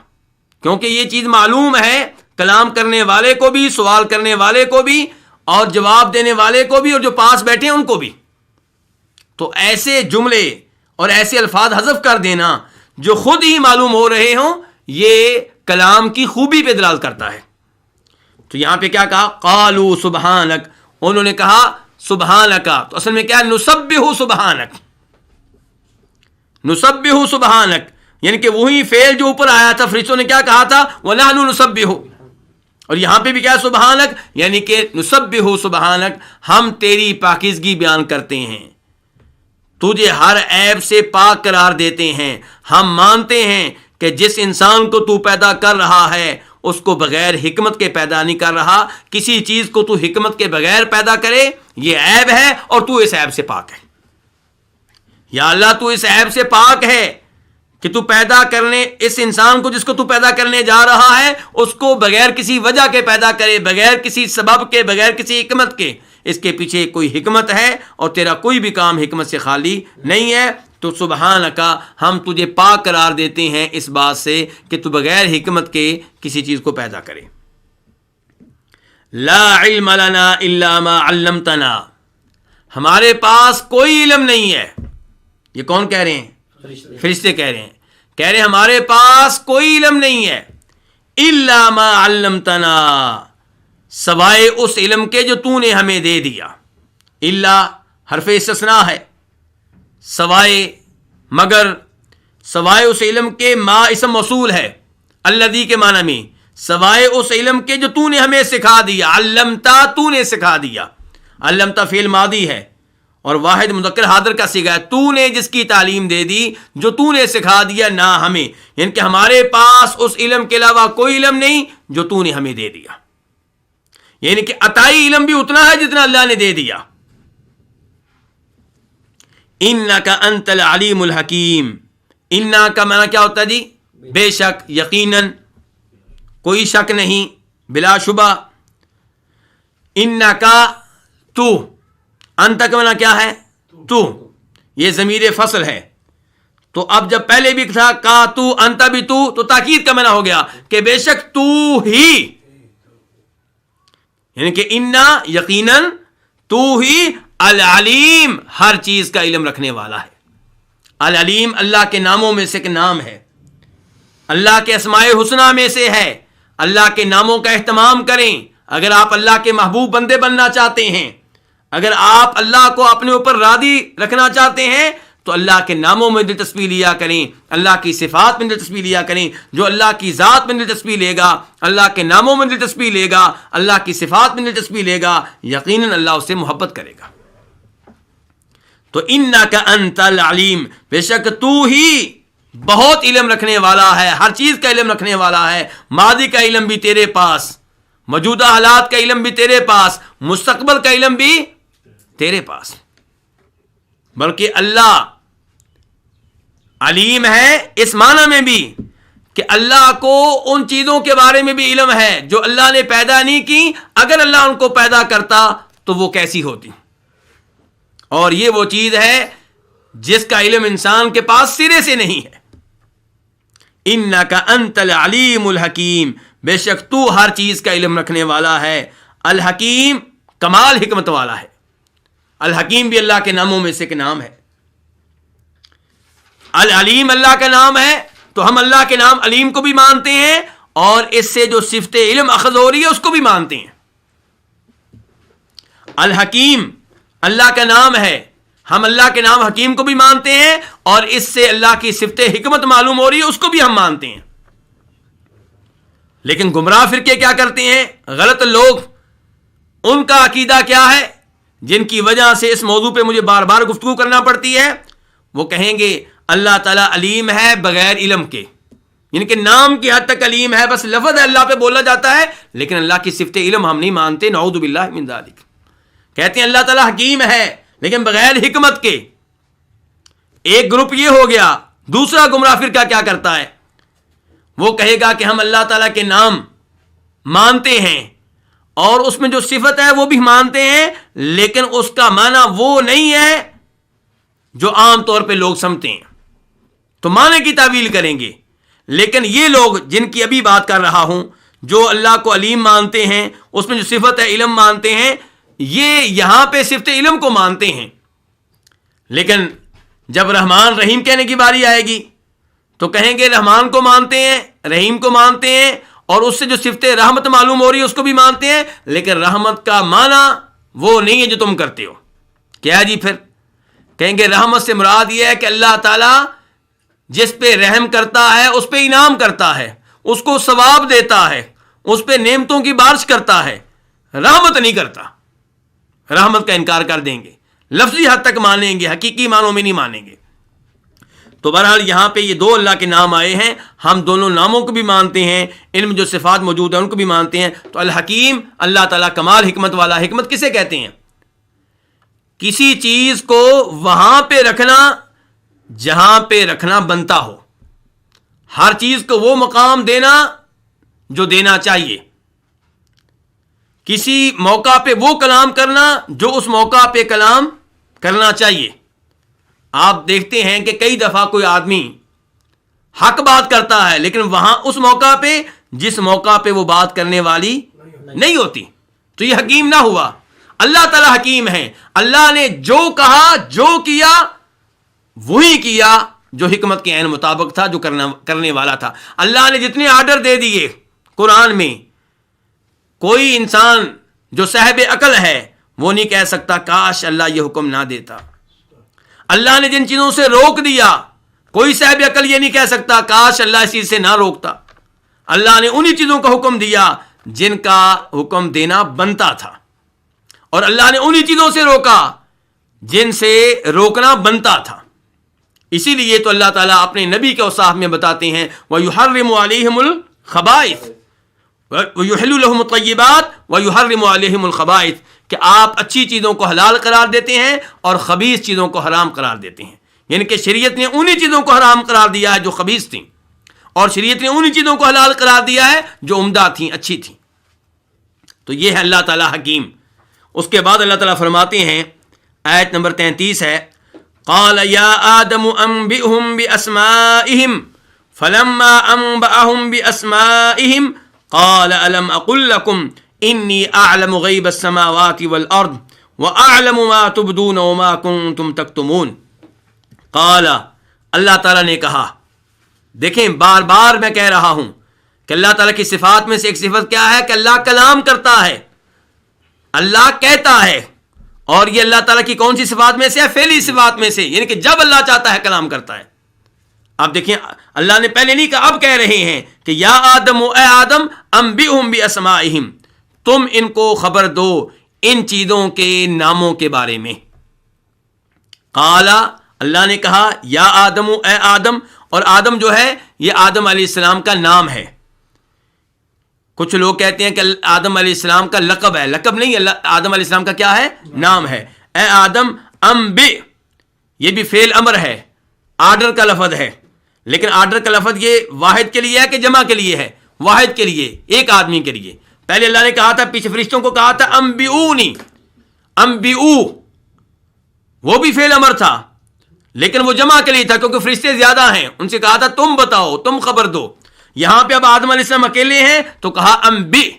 S2: کیونکہ یہ چیز معلوم ہے کلام کرنے والے کو بھی, سوال کرنے والے کو بھی, اور جواب دینے والے کو بھی, اور جو پاس بیٹھے ہیں ان کو بھی. تو ایسے جملے اور ایسے الفاظ حذف کر دینا جو خود ہی معلوم ہو رہے ہوں, یہ کلام کی خوبی پہ دلالت کرتا ہے. تو یہاں پہ کیا کہا؟ قالوا سبحانک, انہوں نے کہا سبحانک. تو اصل میں کیا ہے؟ نسبح سبحانک, نسبح سبحانک, یعنی کہ وہی فعل جو اوپر آیا تھا, فرشتوں نے کیا کہا تھا؟ وَنَحْنُ نُسَبِّحُ, اور یہاں پہ بھی کیا؟ سبحانک, یعنی کہ نسبح سبحانک, ہم تیری پاکیزگی بیان کرتے ہیں, تجھے ہر عیب سے پاک قرار دیتے ہیں. ہم مانتے ہیں کہ جس انسان کو تو پیدا کر رہا ہے اس کو بغیر حکمت کے پیدا نہیں کر رہا. کسی چیز کو تو حکمت کے بغیر پیدا کرے یہ عیب ہے, اور تو اس عیب سے پاک ہے. یا اللہ تو اس عیب سے پاک ہے کہ تو پیدا کرنے اس انسان کو جس کو تو پیدا کرنے جا رہا ہے اس کو بغیر کسی وجہ کے پیدا کرے, بغیر کسی سبب کے, بغیر کسی حکمت کے. اس کے پیچھے کوئی حکمت ہے اور تیرا کوئی بھی کام حکمت سے خالی نہیں ہے. تو سبحانکا, ہم تجھے پاک قرار دیتے ہیں اس بات سے کہ تو بغیر حکمت کے کسی چیز کو پیدا کرے. لا علم لنا الا ما علمتنا, ہمارے پاس کوئی علم نہیں ہے. یہ کون کہہ رہے ہیں؟ فرشتے کہہ رہے ہیں ہمارے پاس کوئی علم نہیں ہے. الا ما علمتنا, سوائے اس علم کے جو تو نے ہمیں دے دیا. الا حرف استثناء ہے, سوائے, مگر, سوائے اس علم کے. ما اسم موصول ہے الذی کے معنی میں, سوائے اس علم کے جو تو نے ہمیں سکھا دیا. علمتا, تو نے سکھا دیا. علمتا فعل ماضی ہے اور واحد مذکر حاضر کا صیغہ ہے. تو نے جس کی تعلیم دے دی, جو تو نے سکھا دیا, نہ ہمیں, یعنی کہ ہمارے پاس اس علم کے علاوہ کوئی علم نہیں جو تو نے ہمیں دے دیا. یعنی کہ عطائی علم بھی اتنا ہے جتنا اللہ نے دے دیا. انکا انت العلیم الحکیم. انا کا معنی کیا ہوتا ہے جی؟ بے شک, یقیناً, کوئی شک نہیں, بلا شبہ. انکا, تو. انت کا معنی کیا ہے؟ تو. یہ ضمیر فصل ہے. تو اب جب پہلے بھی تھا کا تو, انت بھی تو تاکید کا معنی ہو گیا کہ بے شک تو ہی, یعنی کہ انا, یقیناً, تو ہی العلیم, ہر چیز کا علم رکھنے والا ہے. العلیم اللہ کے ناموں میں سے ایک نام ہے, اللہ کے اسماء الحسنی میں سے ہے. اللہ کے ناموں کا اہتمام کریں. اگر آپ اللہ کے محبوب بندے بننا چاہتے ہیں, اگر آپ اللہ کو اپنے اوپر راضی رکھنا چاہتے ہیں, تو اللہ کے ناموں میں دلچسپی لیا کریں, اللہ کی صفات میں دلچسپی لیا کریں. جو اللہ کی ذات میں دلچسپی لے گا, اللہ کے ناموں میں دلچسپی لے گا, اللہ کی صفات میں دلچسپی لے گا, یقیناً اللہ اس سے محبت کرے گا. تو انک انت العلیم, بے شک تو ہی بہت علم رکھنے والا ہے, ہر چیز کا علم رکھنے والا ہے. ماضی کا علم بھی تیرے پاس, موجودہ حالات کا علم بھی تیرے پاس, مستقبل کا علم بھی تیرے پاس. بلکہ اللہ علیم ہے اس معنی میں بھی کہ اللہ کو ان چیزوں کے بارے میں بھی علم ہے جو اللہ نے پیدا نہیں کی. اگر اللہ ان کو پیدا کرتا تو وہ کیسی ہوتی. اور یہ وہ چیز ہے جس کا علم انسان کے پاس سرے سے نہیں ہے. انک انت العلیم الحکیم, بے شک تو ہر چیز کا علم رکھنے والا ہے. الحکیم, کمال حکمت والا ہے. الحکیم بھی اللہ کے ناموں میں سے ایک نام ہے. العلیم اللہ کا نام ہے, تو ہم اللہ کے نام علیم کو بھی مانتے ہیں اور اس سے جو صفت علم اخذ ہو رہی ہے اس کو بھی مانتے ہیں. الحکیم اللہ کا نام ہے, ہم اللہ کے نام حکیم کو بھی مانتے ہیں اور اس سے اللہ کی صفت حکمت معلوم ہو رہی ہے اس کو بھی ہم مانتے ہیں. لیکن گمراہ فرقے کیا کرتے ہیں, غلط لوگ, ان کا عقیدہ کیا ہے جن کی وجہ سے اس موضوع پہ مجھے بار بار گفتگو کرنا پڑتی ہے. وہ کہیں گے اللہ تعالیٰ علیم ہے بغیر علم کے, یعنی کہ نام کی حد تک علیم ہے, بس لفظ اللہ پہ بولا جاتا ہے لیکن اللہ کی صفت علم ہم نہیں مانتے. نعوذ باللہ من ذالک. کہتے ہیں اللہ تعالیٰ حکیم ہے لیکن بغیر حکمت کے. ایک گروپ یہ ہو گیا. دوسرا گمراہ فرقہ کیا کرتا ہے, وہ کہے گا کہ ہم اللہ تعالیٰ کے نام مانتے ہیں اور اس میں جو صفت ہے وہ بھی مانتے ہیں, لیکن اس کا معنی وہ نہیں ہے جو عام طور پہ لوگ سمجھتے ہیں. تو معنی کی تعویل کریں گے. لیکن یہ لوگ جن کی ابھی بات کر رہا ہوں, جو اللہ کو علیم مانتے ہیں, اس میں جو صفت ہے علم مانتے ہیں, یہ یہاں پہ صفت علم کو مانتے ہیں, لیکن جب رحمان رحیم کہنے کی باری آئے گی تو کہیں گے رحمان کو مانتے ہیں, رحیم کو مانتے ہیں, اور اس سے جو صفت رحمت معلوم ہو رہی ہے اس کو بھی مانتے ہیں, لیکن رحمت کا معنی وہ نہیں ہے جو تم کرتے ہو. کیا جی پھر کہیں گے رحمت سے مراد یہ ہے کہ اللہ تعالیٰ جس پہ رحم کرتا ہے اس پہ انعام کرتا ہے, اس کو ثواب دیتا ہے, اس پہ نعمتوں کی بارش کرتا ہے, رحمت نہیں کرتا. رحمت کا انکار کر دیں گے, لفظی حد تک مانیں گے, حقیقی معنوں میں نہیں مانیں گے. تو بہرحال یہاں پہ یہ دو اللہ کے نام آئے ہیں, ہم دونوں ناموں کو بھی مانتے ہیں, علم جو صفات موجود ہیں ان کو بھی مانتے ہیں. تو الحکیم اللہ تعالیٰ کمال حکمت والا. حکمت کسے کہتے ہیں؟ کسی چیز کو وہاں پہ رکھنا جہاں پہ رکھنا بنتا ہو. ہر چیز کو وہ مقام دینا جو دینا چاہیے، کسی موقع پہ وہ کلام کرنا جو اس موقع پہ کلام کرنا چاہیے۔ آپ دیکھتے ہیں کہ کئی دفعہ کوئی آدمی حق بات کرتا ہے لیکن وہاں اس موقع پہ جس موقع پہ وہ بات کرنے والی نہیں ہوتی، تو یہ حکیم نہ ہوا۔ اللہ تعالیٰ حکیم ہے، اللہ نے جو کہا جو کیا وہی کیا جو حکمت کے عین مطابق تھا، جو کرنے والا تھا۔ اللہ نے جتنے آرڈر دے دیے قرآن میں، کوئی انسان جو صاحب عقل ہے وہ نہیں کہہ سکتا کاش اللہ یہ حکم نہ دیتا۔ اللہ نے جن چیزوں سے روک دیا، کوئی صاحب عقل یہ نہیں کہہ سکتا کاش اللہ اس چیز سے نہ روکتا۔ اللہ نے انہی چیزوں کا حکم دیا جن کا حکم دینا بنتا تھا، اور اللہ نے انہی چیزوں سے روکا جن سے روکنا بنتا تھا۔ اسی لیے تو اللہ تعالیٰ اپنے نبی کے اوصاف میں بتاتے ہیں وَيُحَرِّمُ عَلَيْهِمُ الْخَبَائِثَ وَيُحِلُّ لَهُمُ الطَّيِّبَاتِ وَيُحَرِّمُ عَلَيْهِمُ الْخَبَائِثَ، کہ آپ اچھی چیزوں کو حلال قرار دیتے ہیں اور خبیث چیزوں کو حرام قرار دیتے ہیں، یعنی کہ شریعت نے انہی چیزوں کو حرام قرار دیا ہے جو خبیث تھیں، اور شریعت نے انہی چیزوں کو حلال قرار دیا ہے جو عمدہ تھیں، اچھی تھیں۔ تو یہ ہے اللہ تعالیٰ حکیم۔ اس کے بعد اللہ تعالیٰ فرماتے ہیں، آیت نمبر 33 ہے، قال یا آدم انبئهم باسمائهم فلما انبأهم باسمائهم قال الم اقل لكم انی اعلم غیب السماوات والارض واعلم ما تبدون وما کنتم تکتمون۔ قال، اللہ تعالیٰ نے کہا، دیکھیں بار بار میں کہہ رہا ہوں کہ اللہ تعالیٰ کی صفات میں سے ایک صفت کیا ہے کہ اللہ کلام کرتا ہے، اللہ کہتا ہے، اور یہ اللہ تعالیٰ کی کون سی صفات میں سے ہے؟ فعلی صفات میں سے، یعنی کہ جب اللہ چاہتا ہے کلام کرتا ہے۔ آپ دیکھیں اللہ نے پہلے نہیں کہا، اب کہہ رہے ہیں کہ یا آدم، اے آدم، انبئہم باسمائہم، تم ان کو خبر دو ان چیزوں کے ناموں کے بارے میں۔ قال، اللہ نے کہا یا آدم، اے آدم، اور آدم جو ہے یہ آدم علیہ السلام کا نام ہے۔ کچھ لوگ کہتے ہیں کہ آدم علیہ السلام کا لقب ہے، لقب نہیں، آدم علیہ السلام کا کیا ہے؟ نام ہے۔ اے آدم، انبئ، یہ بھی فعل امر ہے، آرڈر کا لفظ ہے، لیکن آرڈر کا لفظ یہ واحد کے لیے ہے کہ جمع کے لیے ہے؟ واحد کے لیے، ایک آدمی کے لیے۔ پہلے اللہ نے کہا تھا، پیچھے فرشتوں کو کہا تھا انبئونی، انبئو، وہ بھی فعل امر تھا لیکن وہ جمع کے لیے تھا کیونکہ فرشتے زیادہ ہیں، ان سے کہا تھا تم بتاؤ، تم خبر دو۔ یہاں پہ اب آدم علیہ السلام اکیلے ہیں تو کہا انبئ،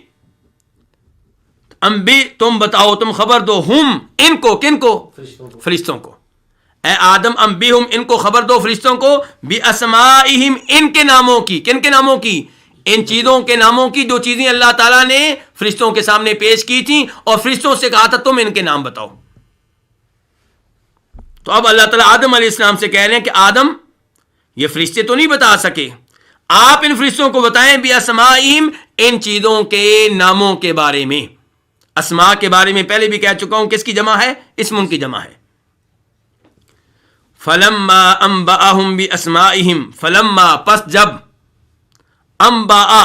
S2: انبئ، تم بتاؤ، تم خبر دو، ہم، ان کو، کن کو؟ فرشتوں کو۔ اے آدم انبئہم، ان کو خبر دو، فرشتوں کو، باسمائہم، ان کے ناموں کی، کن کے ناموں کی؟ ان چیزوں کے ناموں کی جو چیزیں اللہ تعالیٰ نے فرشتوں کے سامنے پیش کی تھیں، اور فرشتوں سے کہا تھا تم ان کے نام بتاؤ۔ تو اب اللہ تعالیٰ آدم علیہ السلام سے کہہ رہے ہیں کہ آدم، یہ فرشتے تو نہیں بتا سکے، آپ ان فرشتوں کو بتائیں باسمائہم، ان چیزوں کے ناموں کے بارے میں۔ اسماء کے بارے میں پہلے بھی کہہ چکا ہوں، کس کی جمع ہے؟ اسم کی جمع ہے۔ فلما انبأہم باسمائہم، فلما، پس جب، انبأ،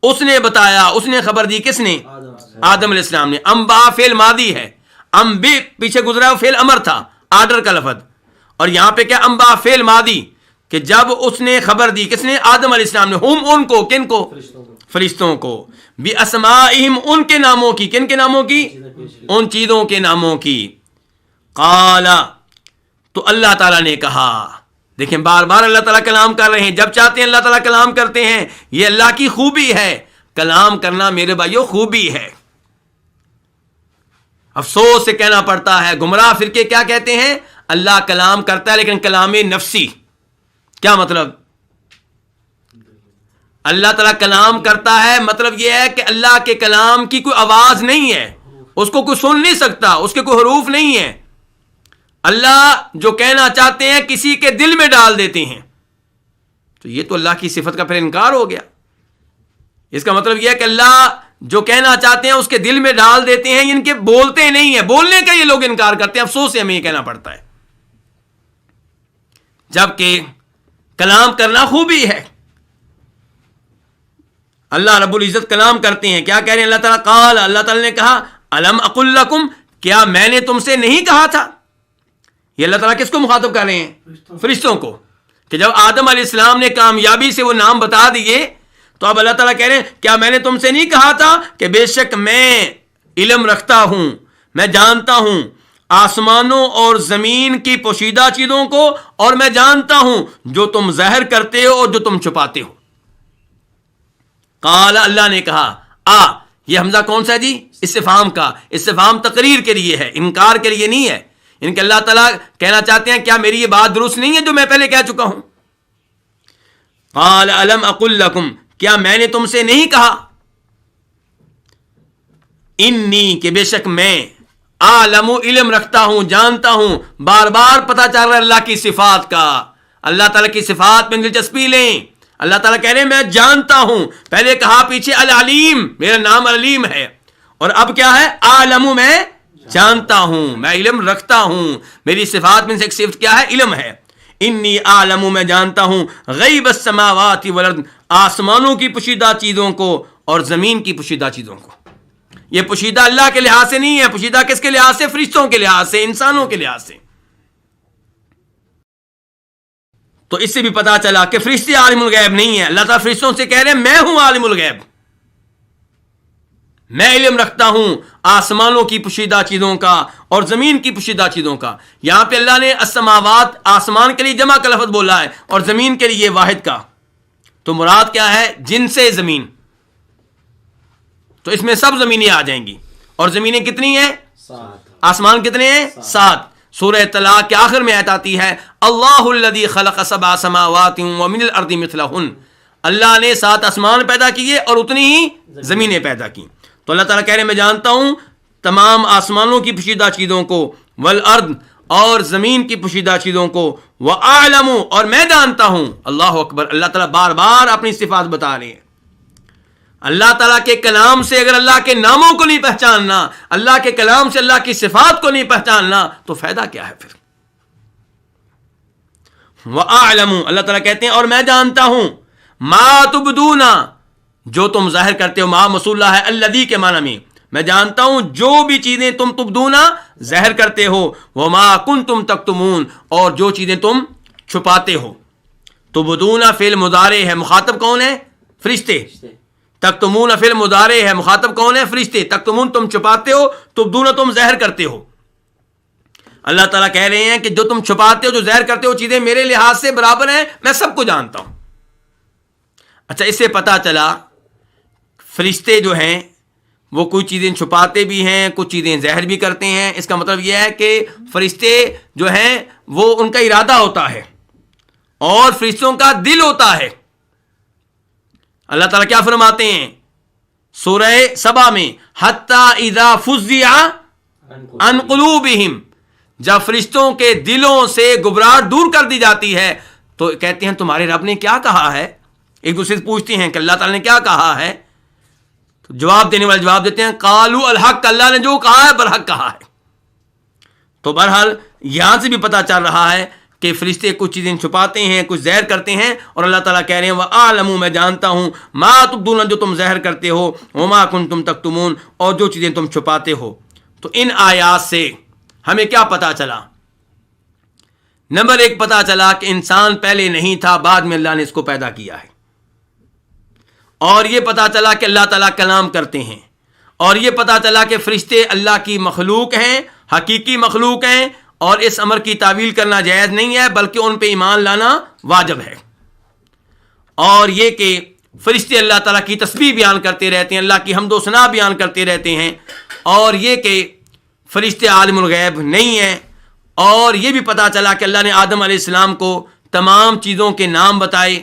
S2: اس نے بتایا، اس نے خبر دی، کس نے؟ آدم علیہ السلام نے۔ انبأ فعل ماضی ہے، انبئ پیچھے گزرا فعل امر تھا، آرڈر کا لفظ، اور یہاں پہ کیا؟ انبأ فعل ماضی، کہ جب اس نے خبر دی، کس نے؟ آدم علیہ السلام نے، ہم، ان کو، کن کو؟ فرشتوں کو، باسمائہم، ان کے ناموں کی، کن کے ناموں کی؟ ان چیزوں کے ناموں کی۔ قال، تو اللہ تعالیٰ نے کہا، دیکھیں بار بار اللہ تعالیٰ کلام کر رہے ہیں، جب چاہتے ہیں اللہ تعالیٰ کلام کرتے ہیں، یہ اللہ کی خوبی ہے، کلام کرنا میرے بھائیوں خوبی ہے۔ افسوس سے کہنا پڑتا ہے، گمراہ فرقے کیا کہتے ہیں؟ اللہ کلام کرتا ہے لیکن کلام نفسی۔ کیا مطلب؟ اللہ تعالیٰ کلام کرتا ہے، مطلب یہ ہے کہ اللہ کے کلام کی کوئی آواز نہیں ہے، اس کو کوئی سن نہیں سکتا، اس کے کوئی حروف نہیں ہے۔ اللہ جو کہنا چاہتے ہیں کسی کے دل میں ڈال دیتے ہیں، تو یہ تو اللہ کی صفت کا پھر انکار ہو گیا۔ اس کا مطلب یہ ہے کہ اللہ جو کہنا چاہتے ہیں اس کے دل میں ڈال دیتے ہیں، ان کے بولتے نہیں ہیں، بولنے کا یہ لوگ انکار کرتے ہیں۔ افسوس سے ہمیں یہ کہنا پڑتا ہے، جبکہ کلام کرنا خوبی ہے۔ اللہ رب العزت کلام کرتے ہیں، کیا کہہ رہے ہیں؟ اللہ تعالیٰ قال، اللہ تعالیٰ نے کہا، الم اقل لکم، کیا میں نے تم سے نہیں کہا تھا؟ یہ اللہ تعالیٰ کس کو مخاطب کر رہے ہیں؟ فرشتوں کو، کہ جب آدم علیہ السلام نے کامیابی سے وہ نام بتا دیے تو اب اللہ تعالیٰ کہہ رہے ہیں کیا میں نے تم سے نہیں کہا تھا کہ بے شک میں علم رکھتا ہوں، میں جانتا ہوں آسمانوں اور زمین کی پوشیدہ چیزوں کو، اور میں جانتا ہوں جو تم ظاہر کرتے ہو اور جو تم چھپاتے ہو۔ قال، اللہ نے کہا، یہ حمزہ کون سا ہے جی؟ استفہام کا۔ استفہام تقریر کے لیے ہے، انکار کے لیے نہیں ہے۔ ان کے اللہ تعالیٰ کہنا چاہتے ہیں کیا میری یہ بات درست نہیں ہے جو میں پہلے کہہ چکا ہوں؟ قال الم اقل لکم، کیا میں نے تم سے نہیں کہا، انی کہ بے شک میں، عالم علم رکھتا ہوں، جانتا ہوں۔ بار بار پتہ چل رہا ہے اللہ کی صفات کا، اللہ تعالیٰ کی صفات میں دلچسپی لیں۔ اللہ تعالیٰ کہہ رہے ہیں میں جانتا ہوں، پہلے کہا پیچھے العلیم، میرا نام علیم ہے، اور اب کیا ہے؟ عالم، میں جانتا ہوں، میں علم رکھتا ہوں، میری صفات میں سے ایک صفت کیا ہے؟ علم ہے۔ انی عالم، میں جانتا ہوں، غیب السماوات والارض، آسمانوں کی پوشیدہ چیزوں کو اور زمین کی پوشیدہ چیزوں کو۔ یہ پوشیدہ اللہ کے لحاظ سے نہیں ہے، پوشیدہ کس کے لحاظ سے؟ فرشتوں کے لحاظ سے، انسانوں کے لحاظ سے۔ تو اس سے بھی پتا چلا کہ فرشتے عالم الغیب نہیں ہے۔ اللہ تعالیٰ فرشتوں سے کہہ رہے ہیں میں ہوں عالم الغیب، میں علم رکھتا ہوں آسمانوں کی پوشیدہ چیزوں کا اور زمین کی پوشیدہ چیزوں کا۔ یہاں پہ اللہ نے السماوات، آسمان کے لیے جمع کا لفظ بولا ہے، اور زمین کے لیے واحد کا۔ تو مراد کیا ہے؟ جن سے زمین، تو اس میں سب زمینیں آ جائیں گی۔ اور زمینیں کتنی ہیں؟ 7۔ آسمان کتنے ہیں؟ 7۔ سورہ طلاق کے آخر میں آیت آتی ہے اللہ الذی خلق 7 سماوات ومن الارض مثلہن، اللہ نے 7 آسمان پیدا کیے اور اتنی ہی زمینیں پیدا کی۔ تو اللہ تعالیٰ کہہ رہے ہیں میں جانتا ہوں تمام آسمانوں کی پوشیدہ چیزوں کو، والارض، اور زمین کی پوشیدہ چیزوں کو، وَأَعْلَمُ، اور میں جانتا ہوں۔ اللہ اکبر، اللہ تعالیٰ بار بار اپنی صفات بتا رہے ہیں۔ اللہ تعالیٰ کے کلام سے اگر اللہ کے ناموں کو نہیں پہچاننا، اللہ کے کلام سے اللہ کی صفات کو نہیں پہچاننا، تو فائدہ کیا ہے پھر؟ وَأَعْلَمُ، اللہ تعالیٰ کہتے ہیں اور میں جانتا ہوں، مَا تُبْدُونَ، جو تم ظاہر کرتے ہو، ما موصول ہے الذی کے معنی میں، میں جانتا ہوں جو بھی چیزیں تم تبدونا ظاہر کرتے ہو، وما کنتم تکتمون، اور جو چیزیں تم چھپاتے ہو۔ تبدونا فعل مضارع ہے، مخاطب کون ہے؟ فرشتے۔ تکتمون فعل مضارع ہے، مخاطب کون ہے؟ فرشتے۔ تکتمون تم چھپاتے ہو، تبدونا تم ظاہر کرتے ہو۔ اللہ تعالیٰ کہہ رہے ہیں کہ جو تم چھپاتے ہو، جو ظاہر کرتے ہو چیزیں میرے لحاظ سے برابر ہیں، میں سب کو جانتا ہوں۔ اچھا، اس سے پتہ چلا فرشتے جو ہیں وہ کچھ چیزیں چھپاتے بھی ہیں، کچھ چیزیں ظاہر بھی کرتے ہیں۔ اس کا مطلب یہ ہے کہ فرشتے جو ہیں وہ ان کا ارادہ ہوتا ہے اور فرشتوں کا دل ہوتا ہے۔ اللہ تعالیٰ کیا فرماتے ہیں سورہ سبا میں؟ حتی اذا فزع عن قلوبہم، جب فرشتوں کے دلوں سے گھبراہٹ دور کر دی جاتی ہے تو کہتے ہیں تمہارے رب نے کیا کہا ہے؟ ایک دوسرے سے پوچھتے ہیں کہ اللہ تعالیٰ نے کیا کہا ہے؟ تو جواب دینے والے جواب دیتے ہیں قالوا الحق، اللہ نے جو کہا ہے برحق کہا ہے۔ تو بہرحال یہاں سے بھی پتہ چل رہا ہے کہ فرشتے کچھ چیزیں چھپاتے ہیں، کچھ ظاہر کرتے ہیں، اور اللہ تعالیٰ کہہ رہے ہیں وَأَعْلَمُ، میں جانتا ہوں، ما تبدون، جو تم ظاہر کرتے ہو، وما کنتم تکتمون، اور جو چیزیں تم چھپاتے ہو۔ تو ان آیات سے ہمیں کیا پتہ چلا؟ نمبر 1 پتہ چلا کہ انسان پہلے نہیں تھا، بعد میں اللہ نے اس کو پیدا کیا ہے۔ اور یہ پتہ چلا کہ اللہ تعالیٰ کلام کرتے ہیں، اور یہ پتہ چلا کہ فرشتے اللہ کی مخلوق ہیں، حقیقی مخلوق ہیں، اور اس امر کی تعویل کرنا جائز نہیں ہے بلکہ ان پہ ایمان لانا واجب ہے۔ اور یہ کہ فرشتے اللہ تعالیٰ کی تسبیح بیان کرتے رہتے ہیں، اللہ کی حمد و ثنا بیان کرتے رہتے ہیں، اور یہ کہ فرشتے عالم الغیب نہیں ہیں۔ اور یہ بھی پتہ چلا کہ اللہ نے آدم علیہ السلام کو تمام چیزوں کے نام بتائے،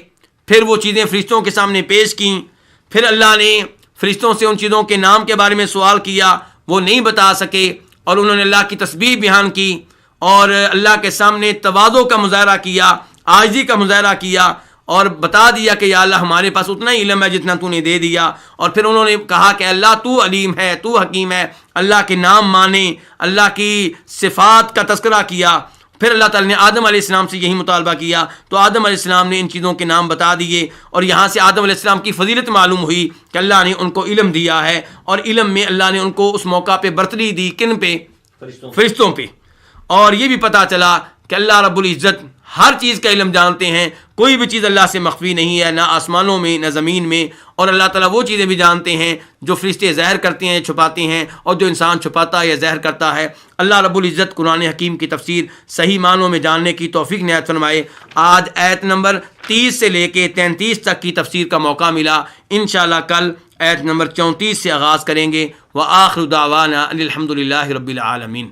S2: پھر وہ چیزیں فرشتوں کے سامنے پیش کیں، پھر اللہ نے فرشتوں سے ان چیزوں کے نام کے بارے میں سوال کیا، وہ نہیں بتا سکے، اور انہوں نے اللہ کی تسبیح بیان کی اور اللہ کے سامنے تواضع کا مظاہرہ کیا، عاجزی کا مظاہرہ کیا، اور بتا دیا کہ یا اللہ ہمارے پاس اتنا ہی علم ہے جتنا تو نے دے دیا۔ اور پھر انہوں نے کہا کہ اللہ تو علیم ہے، تو حکیم ہے، اللہ کے نام مانے، اللہ کی صفات کا تذکرہ کیا۔ پھر اللہ تعالیٰ نے آدم علیہ السلام سے یہی مطالبہ کیا، تو آدم علیہ السلام نے ان چیزوں کے نام بتا دیے، اور یہاں سے آدم علیہ السلام کی فضیلت معلوم ہوئی کہ اللہ نے ان کو علم دیا ہے، اور علم میں اللہ نے ان کو اس موقع پہ برتری دی، کن پہ؟ فرشتوں پہ۔ اور یہ بھی پتہ چلا کہ اللہ رب العزت ہر چیز کا علم جانتے ہیں، کوئی بھی چیز اللہ سے مخفی نہیں ہے، نہ آسمانوں میں نہ زمین میں. اور اللہ تعالیٰ وہ چیزیں بھی جانتے ہیں جو فرشتے ظاہر کرتے ہیں، چھپاتے ہیں، اور جو انسان چھپاتا ہے یا ظاہر کرتا ہے. اللہ رب العزت قرآن حکیم کی تفسیر صحیح معنوں میں جاننے کی توفیق عنایت فرمائے. آج آیت نمبر 30 سے لے کے 33 تک کی تفسیر کا موقع ملا. انشاءاللہ کل آیت نمبر 34 سے آغاز کریں گے. وآخر دعوانا ان الحمد للہ رب العالمین.